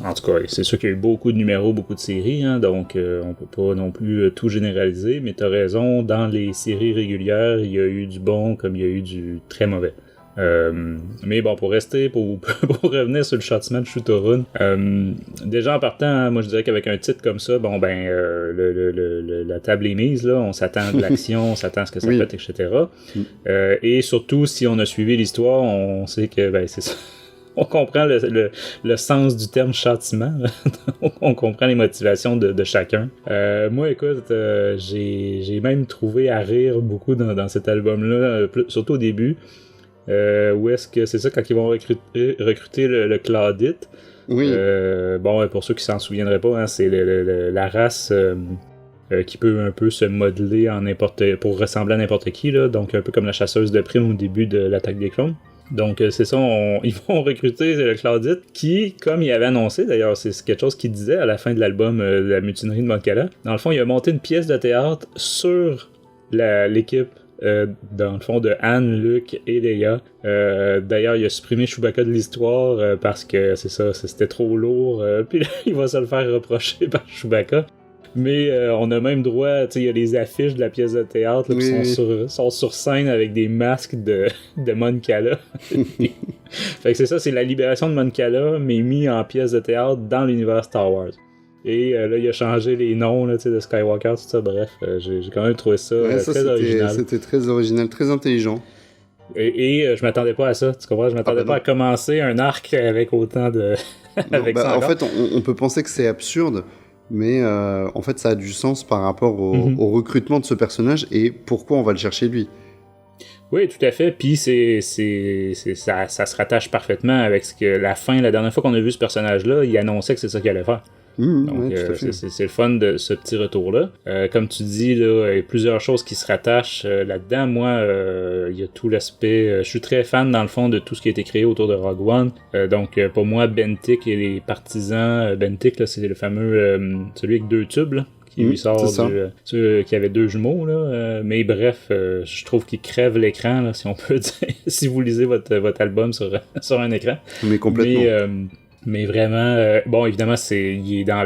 en tout cas, c'est sûr qu'il y a eu beaucoup de numéros, beaucoup de séries, hein, donc on peut pas non plus tout généraliser, mais t'as raison, dans les séries régulières, il y a eu du bon comme il y a eu du très mauvais. Mais bon, pour revenir sur le Shotsman Shooterun, déjà en partant, moi je dirais qu'avec un titre comme ça, la table est mise, là, on s'attend à de l'action, on s'attend à ce que ça pète, etc. Et surtout, si on a suivi l'histoire, on sait que c'est ça. On comprend le sens du terme châtiment. On comprend les motivations de chacun. Moi, écoute, j'ai même trouvé à rire beaucoup dans cet album-là, surtout au début. Où est-ce que c'est ça, quand ils vont recruter le Claudite. Oui. Pour ceux qui s'en souviendraient pas, hein, c'est la race qui peut un peu se modeler pour ressembler à n'importe qui, là, donc un peu comme la chasseuse de primes au début de l'attaque des clones. Donc c'est ça, ils vont recruter le Claudite, qui, comme il avait annoncé, d'ailleurs c'est quelque chose qu'il disait à la fin de l'album La mutinerie de Mon Cala, dans le fond il a monté une pièce de théâtre sur l'équipe dans le fond de Han, Luke et Leia. D'ailleurs il a supprimé Chewbacca de l'histoire parce que c'est ça, c'était trop lourd, puis là, il va se le faire reprocher par Chewbacca. Mais on a même droit, tu sais, il y a les affiches de la pièce de théâtre là, qui sont sur scène avec des masques de Mon Cala. Fait que c'est ça, c'est la libération de Mon Cala, mais mis en pièce de théâtre dans l'univers Star Wars. Et là, il a changé les noms là, de Skywalker, tout ça, bref. J'ai quand même trouvé ça, très original. C'était très original, très intelligent. Et je m'attendais pas à ça, tu comprends? Je m'attendais pas à commencer un arc avec autant de... En fait, on peut penser que c'est absurde, mais en fait ça a du sens par rapport au recrutement de ce personnage et pourquoi on va le chercher lui. Oui, tout à fait, puis ça se rattache parfaitement avec la dernière fois qu'on a vu ce personnage-là, il annonçait que c'est ça qu'il allait faire. Donc c'est le fun de ce petit retour-là. Comme tu dis, là, il y a plusieurs choses qui se rattachent là-dedans. Moi, il y a tout l'aspect... je suis très fan, dans le fond, de tout ce qui a été créé autour de Rogue One. Donc, pour moi, Bentic et les partisans... Bentic, là, c'est le fameux... celui avec 2 tubes, là, qui lui sort qui avait 2 jumeaux, là. Mais bref, je trouve qu'il crève l'écran, là, si on peut dire, si vous lisez votre album sur un écran. Mais complètement. Mais vraiment, évidemment, il est dans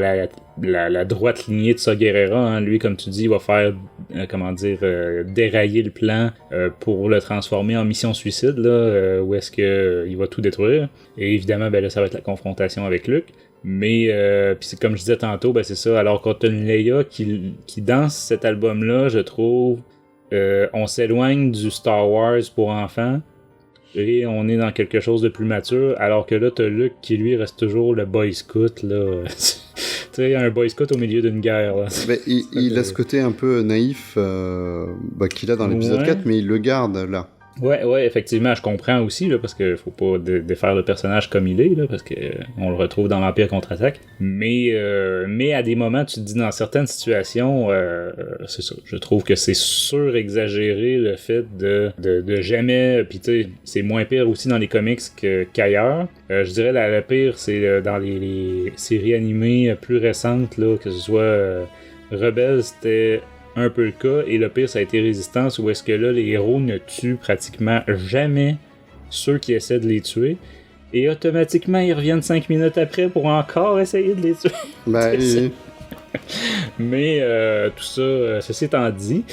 la droite lignée de Saw Gerrera. Hein. Lui, comme tu dis, il va faire, dérailler le plan pour le transformer en mission suicide, là, où est-ce que il va tout détruire. Et évidemment, là, ça va être la confrontation avec Luke. Mais, puis c'est comme je disais tantôt, c'est ça. Alors qu'on a une Leia qui danse cet album-là, je trouve, on s'éloigne du Star Wars pour enfants. Et on est dans quelque chose de plus mature, alors que là, t'as Luke qui, lui, reste toujours le Boy Scout, là. Tu sais, un Boy Scout au milieu d'une guerre, là. Il a ce côté un peu naïf qu'il a dans l'épisode 4, mais il le garde, là. Ouais, effectivement, je comprends aussi, là, parce que faut pas défaire le personnage comme il est, là, parce que on le retrouve dans l'Empire contre-attaque. Mais à des moments, tu te dis, dans certaines situations, c'est ça, je trouve que c'est surexagéré le fait de jamais, pis tu sais, c'est moins pire aussi dans les comics qu'ailleurs. Je dirais le pire, c'est dans les séries animées plus récentes, là, que ce soit Rebels, c'était un peu le cas, et le pire, ça a été Résistance, où est-ce que là, les héros ne tuent pratiquement jamais ceux qui essaient de les tuer, et automatiquement, ils reviennent 5 minutes après pour encore essayer de les tuer. Ben oui. Mais tout ça, ceci étant dit,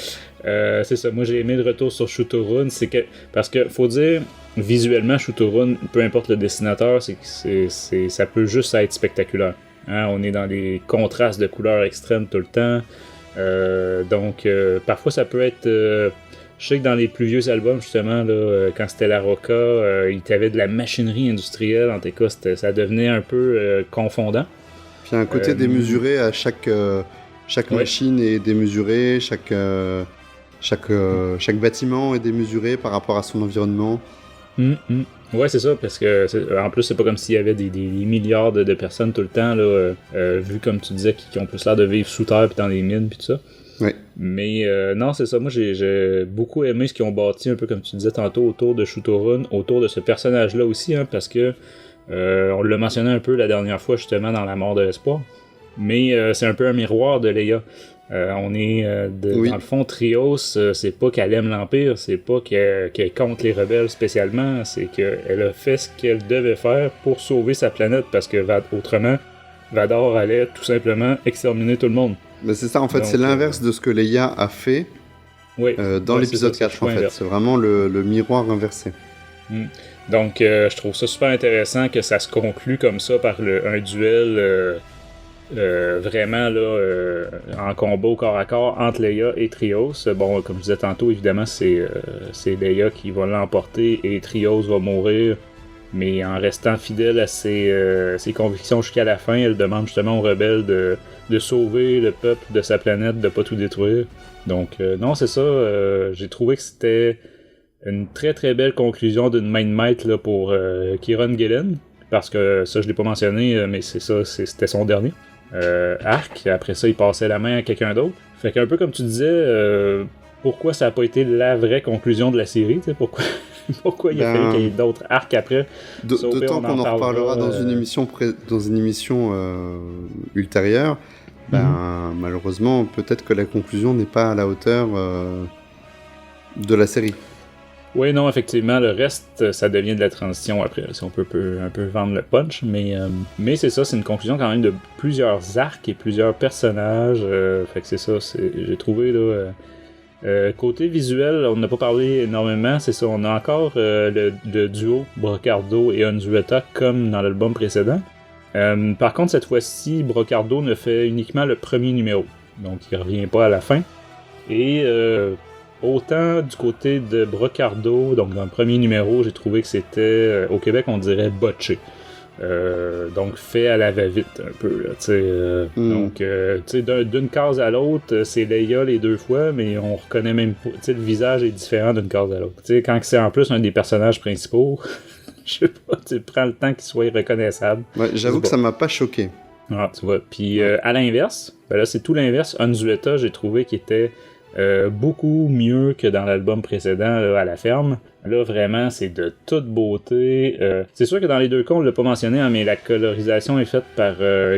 c'est ça, moi j'ai aimé le retour sur Shootorun, c'est que, parce que, faut dire, visuellement, Shootorun, peu importe le dessinateur, ça peut juste être spectaculaire. Hein? On est dans des contrastes de couleurs extrêmes tout le temps. Donc parfois ça peut être je sais que dans les plus vieux albums justement là, quand c'était la Roca, il y avait de la machinerie industrielle, en tout cas ça devenait un peu confondant. Puis il y a un côté démesuré à chaque machine est démesurée, chaque bâtiment est démesuré par rapport à son environnement. Ouais, c'est ça, parce que en plus, c'est pas comme s'il y avait des milliards de personnes tout le temps, là, vu comme tu disais, qui ont plus l'air de vivre sous terre, puis dans les mines, puis tout ça. Ouais. Mais non, c'est ça, moi j'ai beaucoup aimé ce qu'ils ont bâti, un peu comme tu disais tantôt, autour de Shootorun, autour de ce personnage-là aussi, hein, parce que on l'a mentionné un peu la dernière fois, justement, dans La Mort de l'Espoir, mais c'est un peu un miroir de Leia. On est dans le fond, Trios, c'est pas qu'elle aime l'Empire, c'est pas qu'elle contre les rebelles spécialement, c'est qu'elle a fait ce qu'elle devait faire pour sauver sa planète, parce que autrement, Vador allait tout simplement exterminer tout le monde. Mais c'est ça, en fait, donc, c'est l'inverse de ce que Leia a fait dans l'épisode 4, en fait. Inverse. C'est vraiment le miroir inversé. Donc, je trouve ça super intéressant que ça se conclue comme ça par un duel... vraiment là en combat au corps à corps entre Leia et Trios. Bon, comme je disais tantôt, évidemment c'est Leia qui va l'emporter et Trios va mourir, mais en restant fidèle à ses convictions jusqu'à la fin, elle demande justement aux rebelles de sauver le peuple de sa planète, de pas tout détruire. Donc non, c'est ça, j'ai trouvé que c'était une très très belle conclusion d'une main de maître là, pour Kieron Gillen, parce que ça je l'ai pas mentionné, mais c'est ça, c'était son dernier arc. Après ça, il passait la main à quelqu'un d'autre. Fait qu'un peu comme tu disais, pourquoi ça n'a pas été la vraie conclusion de la série, tu sais, pourquoi il a fallu qu'il y ait d'autres arcs après. D'autant qu'on en reparlera dans une émission ultérieure. Malheureusement, peut-être que la conclusion n'est pas à la hauteur de la série. Oui, non, effectivement, le reste, ça devient de la transition après, si on peut un peu vendre le punch, mais c'est ça, c'est une conclusion quand même de plusieurs arcs et plusieurs personnages, fait que c'est ça, j'ai trouvé, là, côté visuel, on n'a pas parlé énormément, c'est ça, on a encore le duo Brocardo et Unzueta comme dans l'album précédent. Par contre, cette fois-ci, Brocardo ne fait uniquement le premier numéro, donc il revient pas à la fin, et... autant du côté de Brocardo, donc dans le premier numéro, j'ai trouvé que c'était, au Québec, on dirait botché. Donc fait à la va-vite un peu, là, tu sais. Donc, tu sais, d'une case à l'autre, c'est Leia les deux fois, mais on reconnaît même pas, tu sais, le visage est différent d'une case à l'autre. Tu sais, quand c'est en plus un des personnages principaux, je sais pas, tu prends le temps qu'il soit reconnaissable. Ouais, j'avoue que ça m'a pas choqué. Ah, tu vois. Puis à l'inverse, ben là, c'est tout l'inverse. Unzueta, j'ai trouvé qu'il était... beaucoup mieux que dans l'album précédent là, à la ferme. Là vraiment c'est de toute beauté. C'est sûr que dans les deux cas on l'a pas mentionné, hein, mais la colorisation est faite par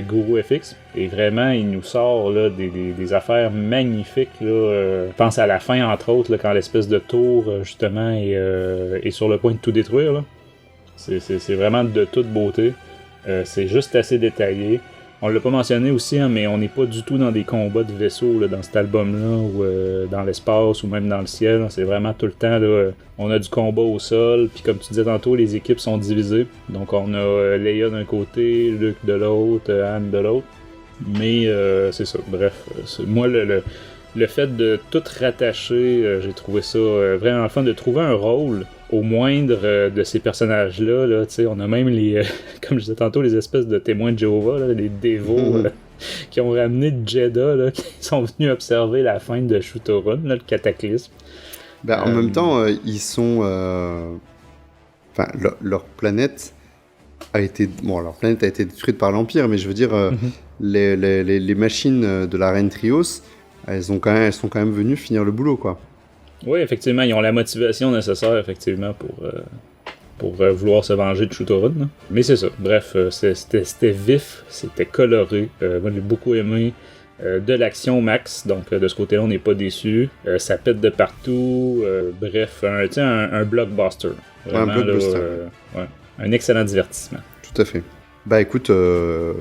Guru FX et vraiment il nous sort là, des affaires magnifiques. Je pense à la fin entre autres là, quand l'espèce de tour justement est sur le point de tout détruire. Là. C'est vraiment de toute beauté. C'est juste assez détaillé. On l'a pas mentionné aussi, hein, mais on n'est pas du tout dans des combats de vaisseaux là, dans cet album-là, ou dans l'espace, ou même dans le ciel. C'est vraiment tout le temps, là, on a du combat au sol, puis comme tu disais tantôt, les équipes sont divisées. Donc on a Leia d'un côté, Luke de l'autre, Anne de l'autre. Mais c'est ça, bref. Moi, le fait de tout rattacher, j'ai trouvé ça vraiment fun, de trouver un rôle au moindre de ces personnages-là, là, on a même les, comme je disais tantôt, les espèces de témoins de Jéhovah, là, les dévots qui ont ramené de Jeddah, là, qui sont venus observer la fin de Shootorun, là, le cataclysme. En même temps, ils sont... Enfin, leur planète a été... Bon, leur planète a été détruite par l'Empire, mais je veux dire, les machines de la reine Trios, elles sont quand même venues finir le boulot, quoi. Oui, effectivement, ils ont la motivation nécessaire, effectivement, pour vouloir se venger de Shutorun. Là. Mais c'est ça. Bref, c'était vif, c'était coloré. Moi, j'ai beaucoup aimé. De l'action max, donc de ce côté-là, on n'est pas déçu. Ça pète de partout. Bref, un blockbuster. Vraiment, un blockbuster. Ouais, un excellent divertissement. Tout à fait. Écoute,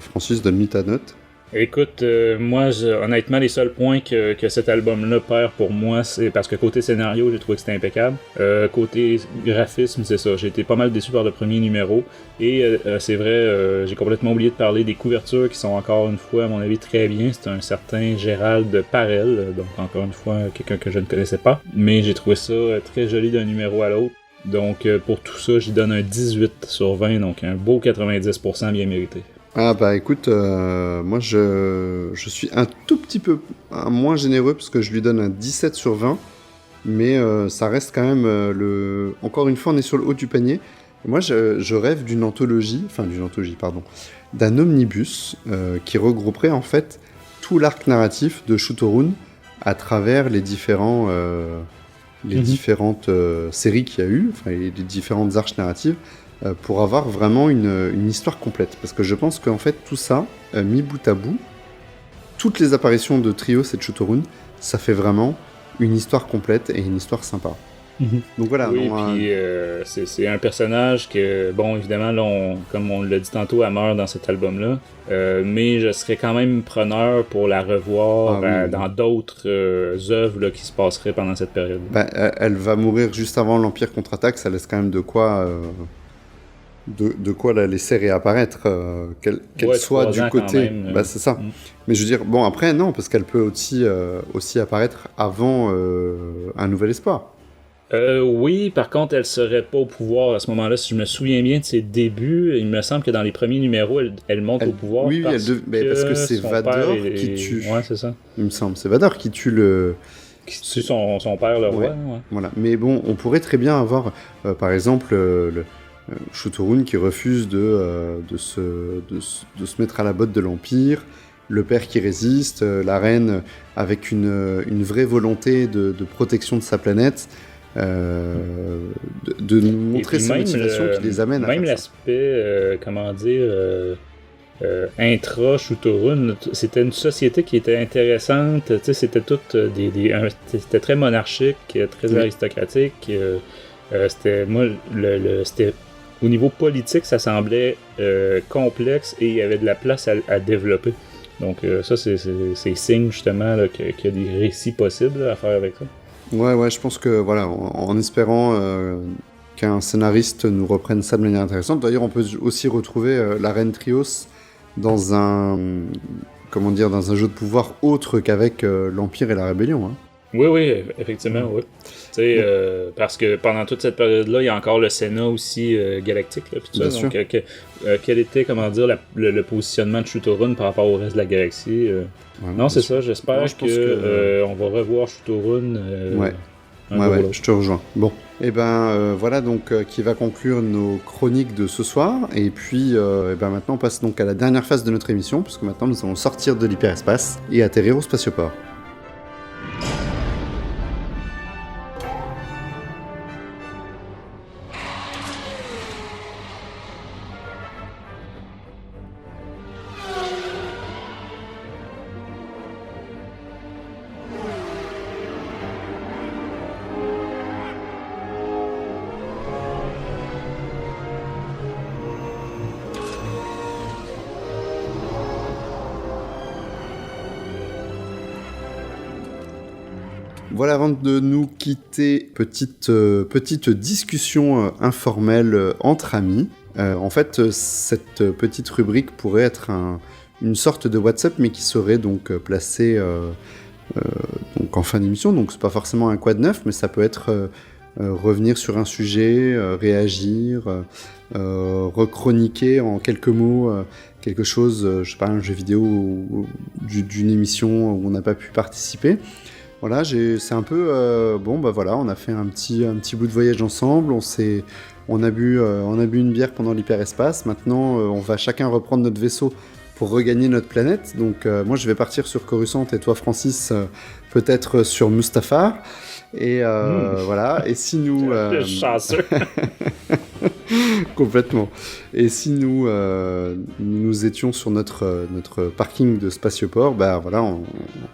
Francis, donne-lui ta note. Écoute, moi, honnêtement, les seuls points que cet album-là perd pour moi, c'est parce que côté scénario, j'ai trouvé que c'était impeccable. Côté graphisme, c'est ça. J'ai été pas mal déçu par le premier numéro. Et c'est vrai, j'ai complètement oublié de parler des couvertures qui sont encore une fois, à mon avis, très bien. C'est un certain Gérald Parel, donc encore une fois, quelqu'un que je ne connaissais pas. Mais j'ai trouvé ça très joli d'un numéro à l'autre. Donc pour tout ça, j'y donne un 18 sur 20, donc un beau 90% bien mérité. Écoute, moi je suis un tout petit peu moins généreux parce que je lui donne un 17 sur 20, mais ça reste quand même encore une fois on est sur le haut du panier. Et moi je rêve d'un omnibus qui regrouperait en fait tout l'arc narratif de Shutorun à travers les différentes séries qu'il y a eu, enfin les différentes arches narratives. Pour avoir vraiment une histoire complète. Parce que je pense qu'en fait, tout ça, mis bout à bout, toutes les apparitions de Trios et de Shutorun, ça fait vraiment une histoire complète et une histoire sympa. Donc voilà. Oui, puis c'est un personnage que, bon, évidemment, là, comme on l'a dit tantôt, elle meurt dans cet album-là, mais je serais quand même preneur pour la revoir dans d'autres œuvres là, qui se passeraient pendant cette période. Elle va mourir juste avant l'Empire contre-attaque, ça laisse quand même de quoi... De quoi la laisser réapparaître, qu'elle soit du côté... Même, c'est ça. Mais je veux dire, bon, après, non, parce qu'elle peut aussi apparaître avant Un Nouvel Espoir. Oui, par contre, elle serait pas au pouvoir à ce moment-là. Si je me souviens bien de ses débuts, il me semble que dans les premiers numéros, elle monte au pouvoir. Oui, parce que c'est Vador qui tue... Ouais, c'est ça. Il me semble, c'est Vador qui tue qui tue son père, le roi. Ouais. Voilà. Mais bon, on pourrait très bien avoir, par exemple... Shutorun qui refuse de se mettre à la botte de l'Empire, le père qui résiste, la reine avec une vraie volonté de protection de sa planète, de nous montrer ces motivations qui les amènent à même faire ça. L'aspect, intra Shutorun, c'était une société qui était intéressante, c'était tout c'était très monarchique, très aristocratique, c'était au niveau politique, ça semblait complexe et il y avait de la place à développer. Donc ça, c'est signe justement là, qu'il y a des récits possibles là, à faire avec ça. Ouais, je pense que voilà, en espérant qu'un scénariste nous reprenne ça de manière intéressante. D'ailleurs, on peut aussi retrouver la reine Trios dans un jeu de pouvoir autre qu'avec l'Empire et la Rébellion. Hein. Oui, effectivement, oui. Parce que pendant toute cette période-là, il y a encore le Sénat aussi galactique. Là, pis tout Bien ça. sûr. Donc, quel était, le positionnement de Shutorun par rapport au reste de la galaxie non, c'est ça. J'espère qu'on va revoir Shutorun. Ouais, je te rejoins. Bon, et voilà donc qui va conclure nos chroniques de ce soir. Et puis, maintenant, on passe donc à la dernière phase de notre émission, puisque maintenant, nous allons sortir de l'hyperespace et atterrir au spatioport. Voilà, avant de nous quitter, petite discussion informelle entre amis. En fait, cette petite rubrique pourrait être une sorte de WhatsApp, mais qui serait donc placée donc en fin d'émission. Donc c'est pas forcément un quad neuf, mais ça peut être revenir sur un sujet, réagir, rechroniquer en quelques mots quelque chose, je sais pas, un jeu vidéo ou d'une émission où on n'a pas pu participer. Voilà, c'est un peu... voilà, on a fait un petit bout de voyage ensemble, on a bu une bière pendant l'hyperespace, maintenant on va chacun reprendre notre vaisseau pour regagner notre planète, donc moi je vais partir sur Coruscant et toi Francis peut-être sur Mustafar, et voilà, et si nous... Chanceux. Complètement. Et si nous étions sur notre parking de Spatioport, bah voilà,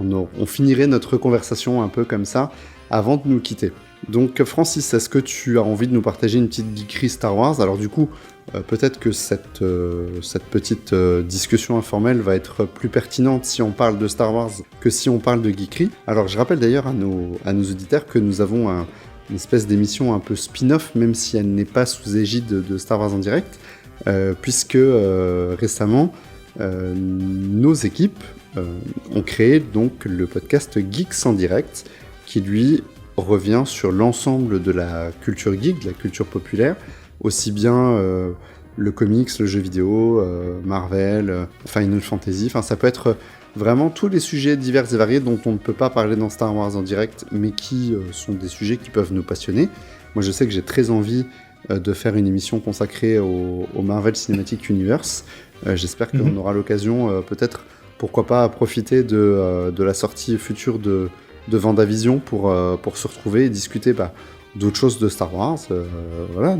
on finirait notre conversation un peu comme ça avant de nous quitter. Donc Francis, est-ce que tu as envie de nous partager une petite geekerie Star Wars ? Alors du coup, peut-être que cette petite discussion informelle va être plus pertinente si on parle de Star Wars que si on parle de geekerie. Alors je rappelle d'ailleurs à nos auditeurs que nous avons une espèce d'émission un peu spin-off, même si elle n'est pas sous égide de Star Wars en direct, puisque récemment, nos équipes ont créé donc le podcast Geeks en direct, qui lui revient sur l'ensemble de la culture geek, de la culture populaire, aussi bien le comics, le jeu vidéo, Marvel, Final Fantasy, enfin ça peut être vraiment tous les sujets divers et variés dont on ne peut pas parler dans Star Wars en direct, mais qui sont des sujets qui peuvent nous passionner. Moi, je sais que j'ai très envie de faire une émission consacrée au Marvel Cinematic Universe. J'espère qu'on aura l'occasion, peut-être, pourquoi pas, profiter de la sortie future de Vendavision pour se retrouver et discuter d'autres choses de Star Wars. Voilà,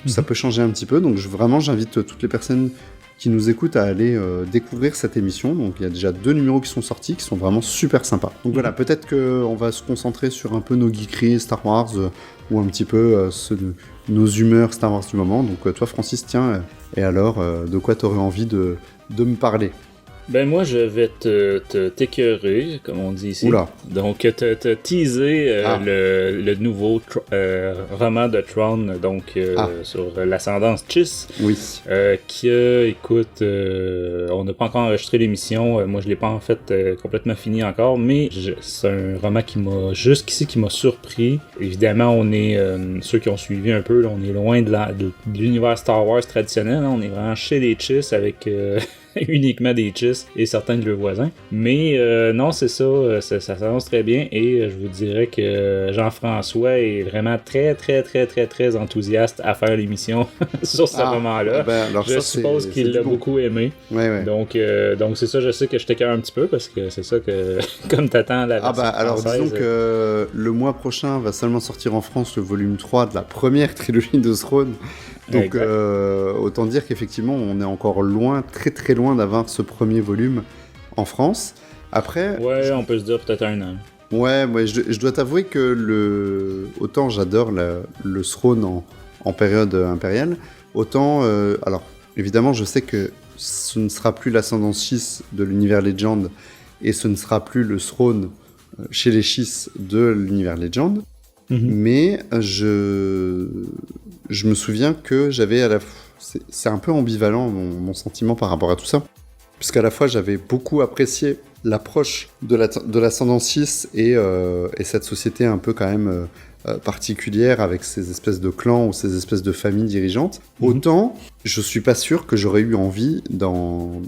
ça peut changer un petit peu. Donc, vraiment, j'invite toutes les personnes qui nous écoutent à aller découvrir cette émission. Donc il y a déjà 2 numéros qui sont sortis, qui sont vraiment super sympas. Donc voilà, peut-être qu'on va se concentrer sur un peu nos geekeries Star Wars, ou un petit peu nos humeurs Star Wars du moment. Donc toi Francis, tiens, et alors, de quoi t'aurais envie de me parler ? Ben moi, je vais t'écœurer, comme on dit ici. Oula. Donc, te teaser le nouveau roman de Thrawn, donc sur l'ascendance Chiss. Oui. Qui écoute, on n'a pas encore enregistré l'émission. Moi, je l'ai pas en fait complètement fini encore, mais c'est un roman qui m'a surpris. Évidemment, on est ceux qui ont suivi un peu, là, on est loin de l'univers Star Wars traditionnel. Là, on est vraiment chez les Chiss avec uniquement des Chiss et certains de leurs voisins. Mais non, c'est ça s'annonce très bien, et je vous dirais que Jean-François est vraiment très, très, très, très, très enthousiaste à faire l'émission sur ce roman-là. Je suppose qu'il l'a beaucoup aimé. Ouais. Donc c'est ça, je sais que je t'écœure un petit peu, parce que c'est ça que, comme t'attends la version alors française, disons que le mois prochain va seulement sortir en France le volume 3 de la première trilogie de Throne. Donc autant dire qu'effectivement on est encore loin, très très loin d'avoir ce premier volume en France. Après, on peut se dire peut-être un an. Ouais, je dois t'avouer que autant j'adore le Throne en période impériale, autant alors évidemment je sais que ce ne sera plus l'ascendance Chiss de l'univers Legend, et ce ne sera plus le Throne chez les Chiss de l'univers Legend. Mais je me souviens que j'avais c'est un peu ambivalent mon sentiment par rapport à tout ça, puisqu'à la fois j'avais beaucoup apprécié l'approche de l'ascendance Chiss et cette société un peu quand même particulière avec ces espèces de clans ou ces espèces de familles dirigeantes. Autant je suis pas sûr que j'aurais eu envie d'en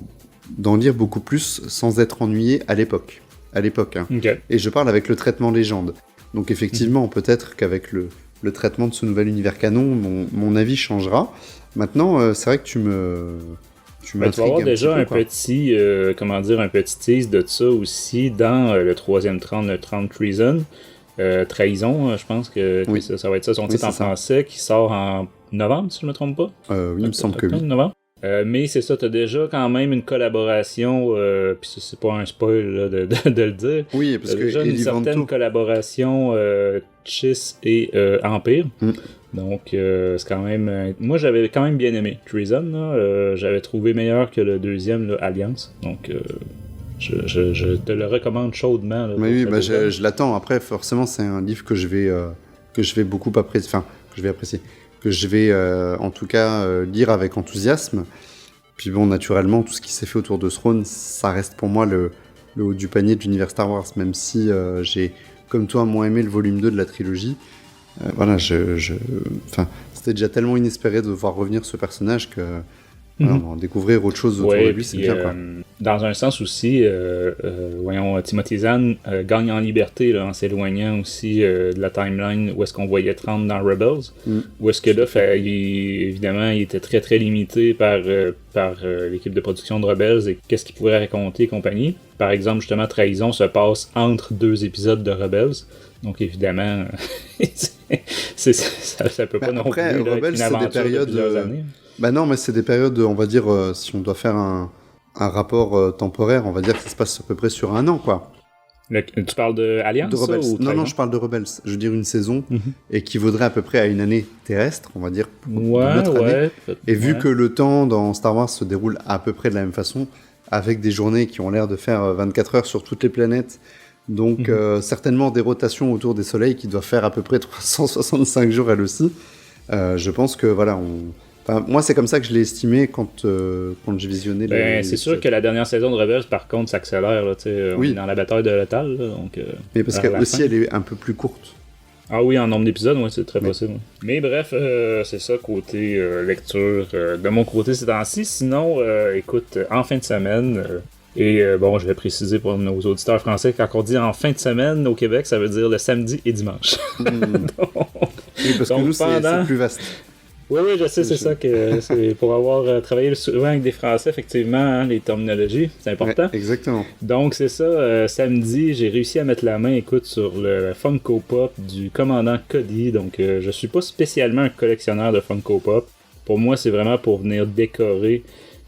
lire beaucoup plus sans être ennuyé à l'époque. Hein. Okay. Et je parle avec le traitement légende. Donc effectivement, peut-être qu'avec le traitement de ce nouvel univers canon, mon avis changera. Maintenant, c'est vrai que tu vas avoir déjà un petit tease de ça aussi dans le 3e Thrawn, le Thrawn Treason. Trahison, je pense que ça va être ça son titre en français, qui sort en novembre, si je ne me trompe pas. Oui, il me semble que oui. Novembre. Mais c'est ça, t'as déjà quand même une collaboration, puis c'est pas un spoil là, de le dire. Oui, parce t'as que déjà une certaine collaboration Chiss et Empire. Donc c'est quand même... moi j'avais quand même bien aimé Treason, là, j'avais trouvé meilleur que le 2e, là, Alliance. Donc je te le recommande chaudement. Là, mais oui, je l'attends. Après, forcément, c'est un livre que je vais beaucoup apprécier. Enfin, que je vais apprécier. Que je vais en tout cas lire avec enthousiasme. Puis bon, naturellement, tout ce qui s'est fait autour de Throne, ça reste pour moi le haut du panier de l'univers Star Wars, même si j'ai, comme toi, moins aimé le volume 2 de la trilogie. Voilà, c'était déjà tellement inespéré de voir revenir ce personnage Voilà, on va découvrir autre chose autour de lui, c'est bien quoi. Dans un sens aussi, voyons, Timothy Zahn gagne en liberté là, en s'éloignant aussi de la timeline où est-ce qu'on voyait 30 dans Rebels, où est-ce que là, évidemment, il était très très limité par l'équipe de production de Rebels et qu'est-ce qu'il pouvait raconter et compagnie. Par exemple, justement, Trahison se passe entre 2 épisodes de Rebels. Donc évidemment, ça peut pas non plus après, Rebels, c'est des périodes... années. Bah non, mais c'est des périodes, on va dire, si on doit faire un rapport temporaire, on va dire que ça se passe à peu près sur 1 an, quoi. Tu parles de Alliance de Rebels. Ou non, je parle de Rebels. Je veux dire une saison équivaudrait à peu près à une année terrestre, on va dire, notre année. Et vu que le temps dans Star Wars se déroule à peu près de la même façon, avec des journées qui ont l'air de faire 24 heures sur toutes les planètes, donc certainement des rotations autour des soleils qui doivent faire à peu près 365 jours elles aussi, je pense que voilà, Enfin, moi, c'est comme ça que je l'ai estimé quand j'ai visionné c'est sûr que la dernière saison de Rebels, par contre, s'accélère. Là, on est dans la bataille de Lothal. Donc, mais parce qu'elle aussi, elle est un peu plus courte. Ah oui, en nombre d'épisodes, ouais, c'est très possible. Mais bref, c'est ça, côté lecture. De mon côté, c'est temps-ci. Sinon, écoute, en fin de semaine... bon, je vais préciser pour nos auditeurs français, quand on dit en fin de semaine au Québec, ça veut dire le samedi et dimanche. Oui, parce que nous, c'est plus vaste. Oui, je sais, c'est ça que c'est pour avoir travaillé souvent avec des Français, effectivement, hein, les terminologies, c'est important. Ouais, exactement. Donc, c'est ça, samedi, j'ai réussi à mettre la main, écoute, sur le Funko Pop du commandant Cody. Donc, je suis pas spécialement un collectionneur de Funko Pop. Pour moi, c'est vraiment pour venir décorer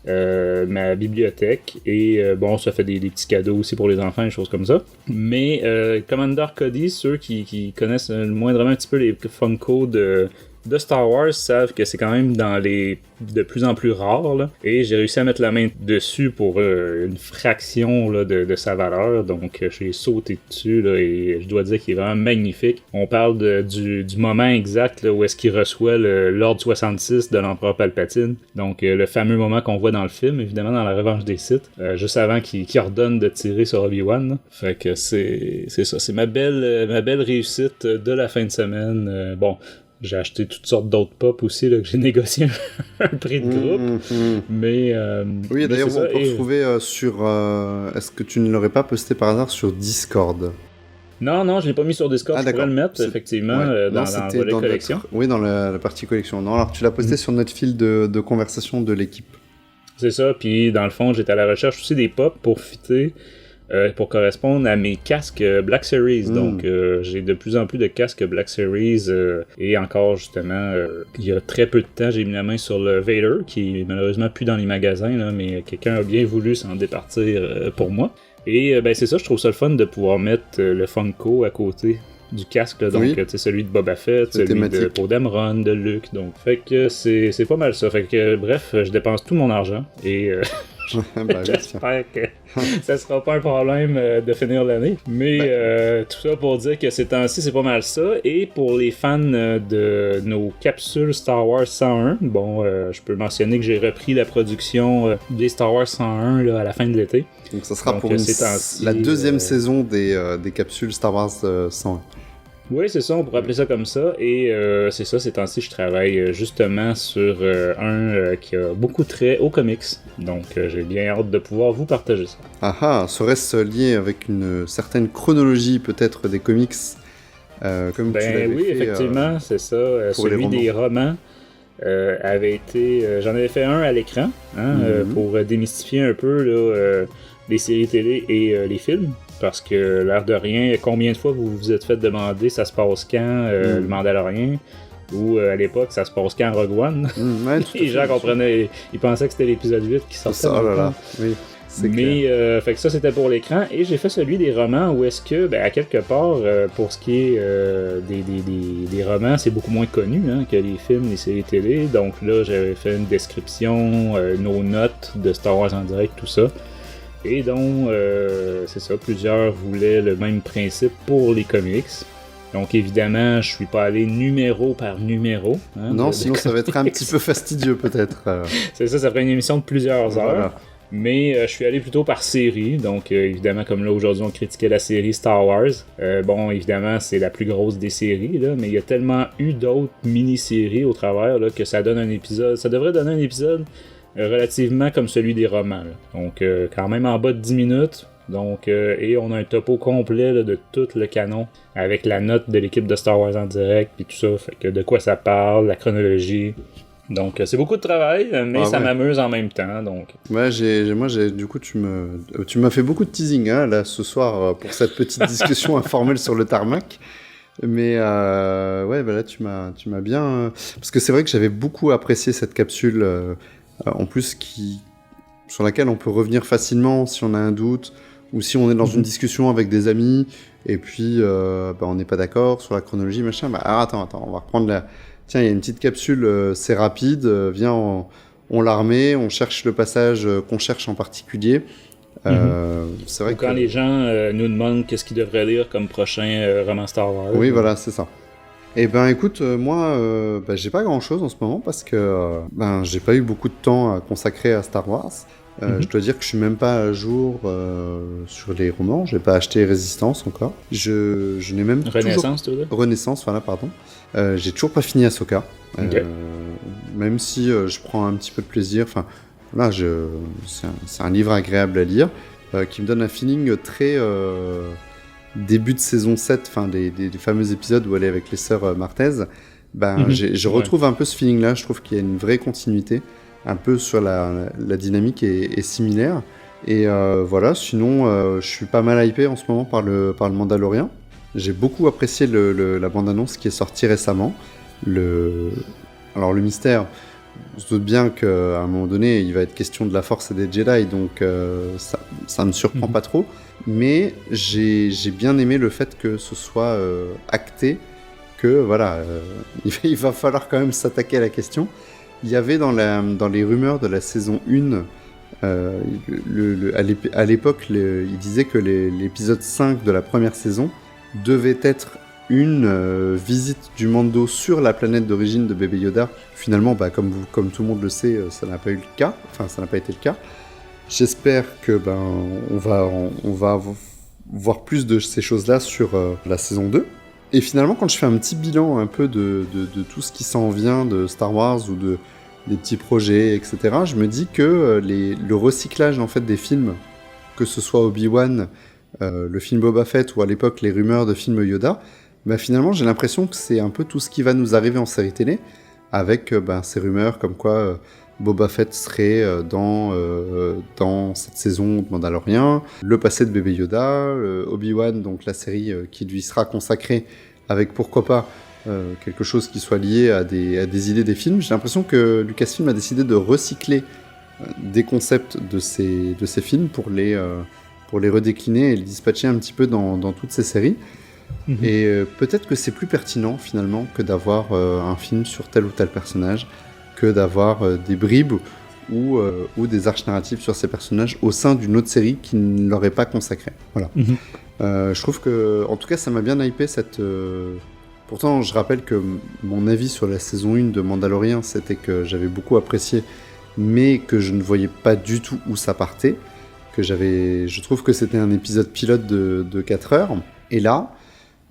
ma bibliothèque. Et bon, ça fait des petits cadeaux aussi pour les enfants, des choses comme ça. Mais Commander Cody, ceux qui connaissent moindrement un petit peu les Funko de Star Wars savent que c'est quand même dans les de plus en plus rare, là. Et j'ai réussi à mettre la main dessus pour une fraction là, de sa valeur, donc j'ai sauté dessus là, et je dois dire qu'il est vraiment magnifique. On parle du moment exact là, où est-ce qu'il reçoit l'ordre 66 de l'empereur Palpatine, donc le fameux moment qu'on voit dans le film, évidemment dans la Revanche des Sith, juste avant qu'il ordonne de tirer sur Obi-Wan, là. Fait que c'est ça, c'est ma belle réussite de la fin de semaine. Bon, j'ai acheté toutes sortes d'autres pop aussi, là, que j'ai négocié un prix de groupe. Mais oui, d'ailleurs, on peut retrouver sur... est-ce que tu ne l'aurais pas posté par hasard sur Discord? Non, je l'ai pas mis sur Discord, je pourrais le mettre, effectivement, dans le volet collection. Oui, dans la partie collection. Non, alors tu l'as posté sur notre fil de conversation de l'équipe. C'est ça, puis dans le fond, j'étais à la recherche aussi des pop pour fitter... pour correspondre à mes casques Black Series. Donc, j'ai de plus en plus de casques Black Series et encore, justement, il y a très peu de temps, j'ai mis la main sur le Vader, qui est malheureusement plus dans les magasins, là, mais quelqu'un a bien voulu s'en départir pour moi. Et c'est ça, je trouve ça le fun de pouvoir mettre le Funko à côté du casque, là, donc celui de Boba Fett, celui de Poe Dameron, de Luke, donc fait que c'est pas mal ça. Fait que bref, je dépense tout mon argent et... j'espère que ça sera pas un problème de finir l'année. Mais tout ça pour dire que ces temps-ci, c'est pas mal ça. Et pour les fans de nos capsules Star Wars 101, bon, je peux mentionner que j'ai repris la production des Star Wars 101 là, à la fin de l'été. Donc ça sera pour la deuxième saison des capsules Star Wars 101. Oui, c'est ça, on pourrait appeler ça comme ça. Et c'est ça, ces temps-ci, je travaille justement sur un qui a beaucoup de traits aux comics. Donc, j'ai bien hâte de pouvoir vous partager ça. Ah, serait-ce lié avec une certaine chronologie peut-être des comics comme tu l'avais oui, fait, effectivement, c'est ça. Celui des romans avait été... j'en avais fait un à l'écran pour démystifier un peu là, les séries télé et les films. Parce que, l'air de rien, combien de fois vous vous êtes fait demander ça se passe quand, le Mandalorian, ou à l'époque, ça se passe quand Rogue One. Les gens comprenaient, ils pensaient que c'était l'épisode 8 qui sortait. Ça, là. Oui, mais fait que ça, c'était pour l'écran. Et j'ai fait celui des romans où est-ce que, à quelque part, pour ce qui est des romans, c'est beaucoup moins connu que les films, les séries télé. Donc là, j'avais fait une description, nos notes de Star Wars en direct, tout ça. Et donc, c'est ça, plusieurs voulaient le même principe pour les comics. Donc, évidemment, je suis pas allé numéro par numéro. Non, sinon ça va être un petit peu fastidieux, peut-être. C'est ça ferait une émission de plusieurs heures. Voilà. Mais je suis allé plutôt par série. Donc, évidemment, comme là, aujourd'hui, on critiquait la série Star Wars. Bon, évidemment, c'est la plus grosse des séries, là, mais il y a tellement eu d'autres mini-séries au travers là, que ça donne un épisode. Ça devrait donner un épisode relativement comme celui des romans. Là. Donc, quand même en bas de 10 minutes. Donc, et on a un topo complet là, de tout le canon avec la note de l'équipe de Star Wars en direct, puis tout ça. Fait que de quoi ça parle, la chronologie. Donc, c'est beaucoup de travail, mais ça m'amuse en même temps. Donc. Ouais, du coup, tu m'as fait beaucoup de teasing hein, là ce soir pour cette petite discussion informelle sur le tarmac. Mais ouais, bah là tu m'as bien parce que c'est vrai que j'avais beaucoup apprécié cette capsule en plus sur laquelle on peut revenir facilement si on a un doute ou si on est dans une discussion avec des amis et puis on n'est pas d'accord sur la chronologie machin. Bah alors, attends, on va reprendre Tiens, il y a une petite capsule, c'est rapide. Viens, on la remet, on cherche le passage qu'on cherche en particulier. C'est vrai quand les gens nous demandent qu'est-ce qu'ils devraient lire comme prochain roman Star Wars. Oui, voilà, c'est ça. Et ben écoute, moi, j'ai pas grand-chose en ce moment parce que j'ai pas eu beaucoup de temps à consacrer à Star Wars. Je dois dire que je suis même pas à jour sur les romans. J'ai pas acheté Résistance encore. Je n'ai même Renaissance, tu veux dire ? Renaissance, voilà, pardon. J'ai toujours pas fini Ahsoka. Okay. Même si je prends un petit peu de plaisir. Enfin, là, c'est un livre agréable à lire qui me donne un feeling très début de saison 7, enfin des fameux épisodes où elle est avec les sœurs Martez. Je retrouve un peu ce feeling-là. Je trouve qu'il y a une vraie continuité. Un peu sur la dynamique est similaire. Et voilà, sinon, je suis pas mal hypé en ce moment par le Mandalorian. J'ai beaucoup apprécié la bande-annonce qui est sortie récemment. Alors le mystère, on se doute bien qu'à un moment donné, il va être question de la Force et des Jedi, donc ça me surprend pas trop. Mais j'ai bien aimé le fait que ce soit acté, que voilà, il va falloir quand même s'attaquer à la question. Il y avait dans les rumeurs de la saison 1, à l'époque, il disait que l'épisode 5 de la première saison devait être une visite du Mando sur la planète d'origine de bébé Yoda. Finalement, comme tout le monde le sait, ça n'a pas eu le cas. Enfin, ça n'a pas été le cas. J'espère que on va voir plus de ces choses-là sur la saison 2. Et finalement, quand je fais un petit bilan un peu de tout ce qui s'en vient de Star Wars ou des petits projets, etc., je me dis que le recyclage en fait des films, que ce soit Obi-Wan, le film Boba Fett ou à l'époque les rumeurs de films Yoda, finalement j'ai l'impression que c'est un peu tout ce qui va nous arriver en série télé, avec ces rumeurs comme quoi Boba Fett serait dans cette saison de Mandalorian, le passé de bébé Yoda, Obi-Wan, donc la série qui lui sera consacrée, avec pourquoi pas quelque chose qui soit lié à des idées des films. J'ai l'impression que Lucasfilm a décidé de recycler des concepts de ces films pour les redécliner et les dispatcher un petit peu dans toutes ces séries. Et peut-être que c'est plus pertinent finalement que d'avoir un film sur tel ou tel personnage, que d'avoir des bribes ou des arches narratives sur ces personnages au sein d'une autre série qui ne l'aurait pas consacré. Voilà. Je trouve que, en tout cas, ça m'a bien hypé cette... Pourtant, je rappelle que mon avis sur la saison 1 de Mandalorian, c'était que j'avais beaucoup apprécié, mais que je ne voyais pas du tout où ça partait. Je trouve que c'était un épisode pilote de 4 heures. Et là,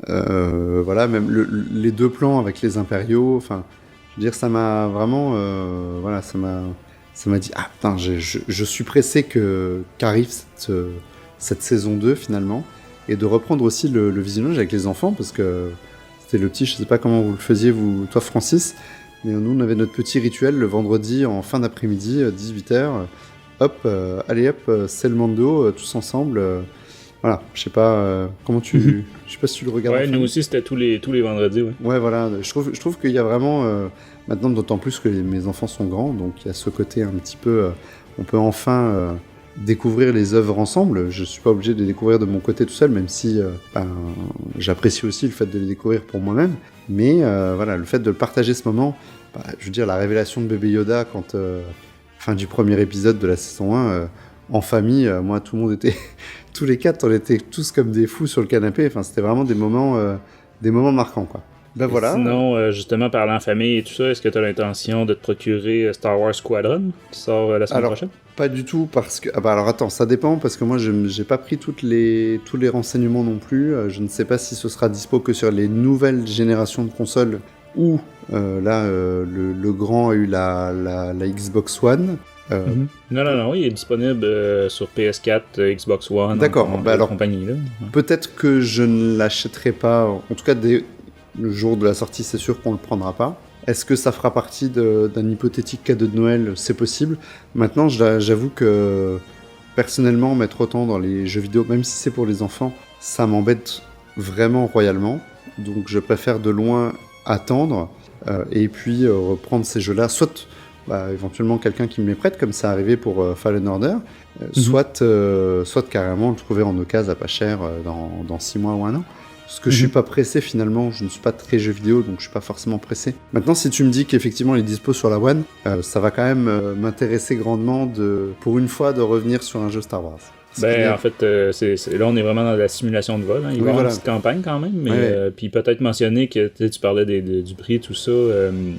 voilà, même les deux plans avec les impériaux, enfin... Je veux dire, ça m'a vraiment... voilà, ça m'a dit, ah putain, je suis pressé qu'arrive cette saison 2, finalement, et de reprendre aussi le visionnage avec les enfants, parce que c'était le petit, je sais pas comment vous le faisiez, toi, Francis, mais nous, on avait notre petit rituel le vendredi, en fin d'après-midi, 18h, hop, allez hop, c'est le Mando, tous ensemble... Voilà, je sais pas comment je sais pas si tu le regardes. Ouais, nous aussi c'était tous les vendredis, ouais. Ouais, voilà, je trouve qu'il y a vraiment maintenant, d'autant plus que mes enfants sont grands, donc il y a ce côté un petit peu on peut enfin découvrir les œuvres ensemble. Je suis pas obligé de les découvrir de mon côté tout seul, même si j'apprécie aussi le fait de les découvrir pour moi-même, mais voilà, le fait de partager ce moment, je veux dire, la révélation de bébé Yoda quand fin du premier épisode de la saison 1 en famille, moi tout le monde était tous les 4, on était tous comme des fous sur le canapé. Enfin, c'était vraiment des moments marquants, quoi. Voilà. Sinon, justement, parlant en famille et tout ça, est-ce que tu as l'intention de te procurer Star Wars Squadron, qui sort la semaine prochaine? Pas du tout, parce que... alors attends, ça dépend, parce que moi, j'ai pas pris tous les renseignements non plus. Je ne sais pas si ce sera dispo que sur les nouvelles générations de consoles, ou le grand a eu la Xbox One. Non, il est disponible sur PS4, Xbox One, d'accord, alors, compagnie. Là. Peut-être que je ne l'achèterai pas, en tout cas le jour de la sortie, c'est sûr qu'on ne le prendra pas. Est-ce que ça fera partie d'un hypothétique cadeau de Noël? C'est possible. Maintenant, j'avoue que personnellement, mettre autant dans les jeux vidéo, même si c'est pour les enfants, ça m'embête vraiment royalement. Donc je préfère de loin attendre et puis reprendre ces jeux-là, soit éventuellement quelqu'un qui me les prête, comme ça arrivé pour Fallen Order, soit carrément le trouver en occasion à pas cher dans 6 mois ou 1 an. Parce que je suis pas pressé finalement, je ne suis pas très jeu vidéo, donc je suis pas forcément pressé. Maintenant, si tu me dis qu'effectivement il est dispo sur la One, ça va quand même m'intéresser grandement pour une fois de revenir sur un jeu Star Wars. En fait, là on est vraiment dans la simulation de vol. Hein. Il va y avoir une petite campagne quand même, mais puis peut-être mentionner que tu parlais du prix, tout ça,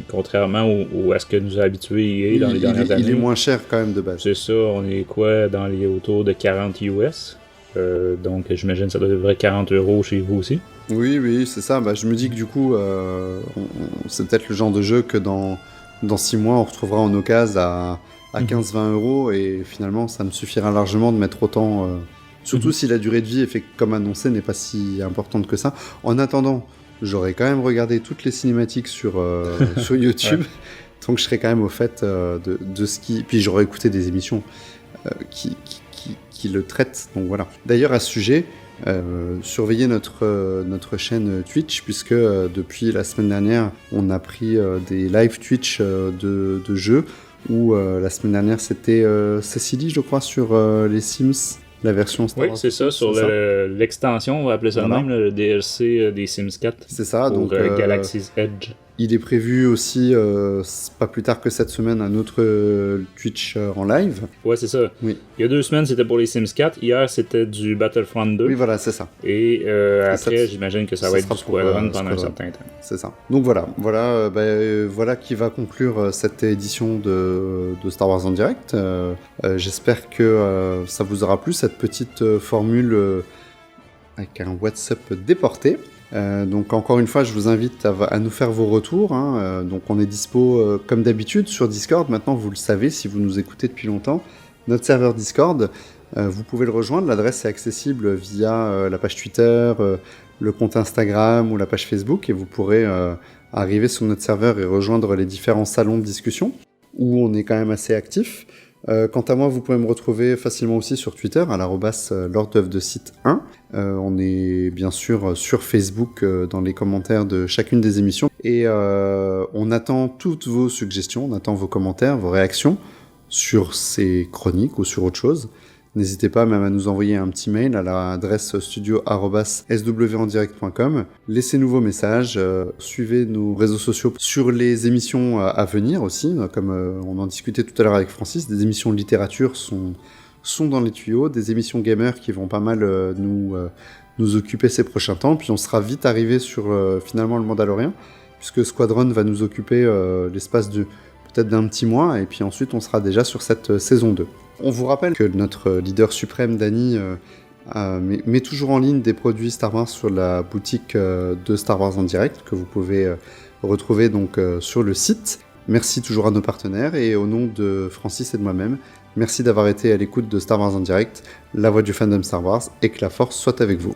contrairement à ce que nous a habitués EA dans les dernières années. Il est moins cher quand même de base. C'est ça, on est dans les autour de 40 US. Donc j'imagine que ça devrait être 40 € chez vous aussi. Oui, c'est ça. Je me dis que du coup, c'est peut-être le genre de jeu que dans 6 mois, on retrouvera en occasion à 15-20 € et finalement, ça me suffira largement de mettre autant. Surtout si la durée de vie, comme annoncé, n'est pas si importante que ça. En attendant, j'aurais quand même regardé toutes les cinématiques sur YouTube, donc je serais quand même au fait de ce qui. Puis j'aurais écouté des émissions qui le traitent. Donc voilà. D'ailleurs, à ce sujet, surveillez notre chaîne Twitch, puisque depuis la semaine dernière, on a pris des live Twitch de jeux, où la semaine dernière, c'était Cécilie, je crois, sur les Sims, la version Star Wars. Oui, c'est ça, sur l'extension, on va appeler ça le même, le DLC des Sims 4. C'est ça, pour donc Galaxy's Edge. Il est prévu aussi, pas plus tard que cette semaine, un autre Twitch en live. Ouais, c'est ça. Oui. Il y a 2 semaines, c'était pour les Sims 4. Hier, c'était du Battlefront 2. Oui, voilà, c'est ça. Et après, j'imagine que ça va être du Squadron pendant un certain temps. C'est ça. Donc voilà qui va conclure cette édition de Star Wars en direct. J'espère que ça vous aura plu, cette petite formule avec un WhatsApp déporté. Donc encore une fois, je vous invite à nous faire vos retours. Donc on est dispo comme d'habitude sur Discord. Maintenant, vous le savez si vous nous écoutez depuis longtemps. Notre serveur Discord, vous pouvez le rejoindre. L'adresse est accessible via la page Twitter, le compte Instagram ou la page Facebook. Et vous pourrez arriver sur notre serveur et rejoindre les différents salons de discussion où on est quand même assez actif. Quant à moi, vous pouvez me retrouver facilement aussi sur Twitter, à @LordOfTheSite1. On est bien sûr sur Facebook dans les commentaires de chacune des émissions. Et on attend toutes vos suggestions, on attend vos commentaires, vos réactions sur ces chroniques ou sur autre chose. N'hésitez pas même à nous envoyer un petit mail à l'adresse studio@swondirect.com. Laissez-nous vos messages, suivez nos réseaux sociaux sur les émissions à venir aussi, comme on en discutait tout à l'heure avec Francis. Des émissions de littérature sont dans les tuyaux, des émissions gamers qui vont pas mal nous occuper ces prochains temps. Puis on sera vite arrivé sur finalement le Mandalorian, puisque Squadron va nous occuper l'espace peut-être d'un petit mois, et puis ensuite on sera déjà sur cette saison 2. On vous rappelle que notre leader suprême, Dany, met toujours en ligne des produits Star Wars sur la boutique de Star Wars en direct, que vous pouvez retrouver donc sur le site. Merci toujours à nos partenaires, et au nom de Francis et de moi-même, merci d'avoir été à l'écoute de Star Wars en direct, la voix du fandom Star Wars, et que la force soit avec vous.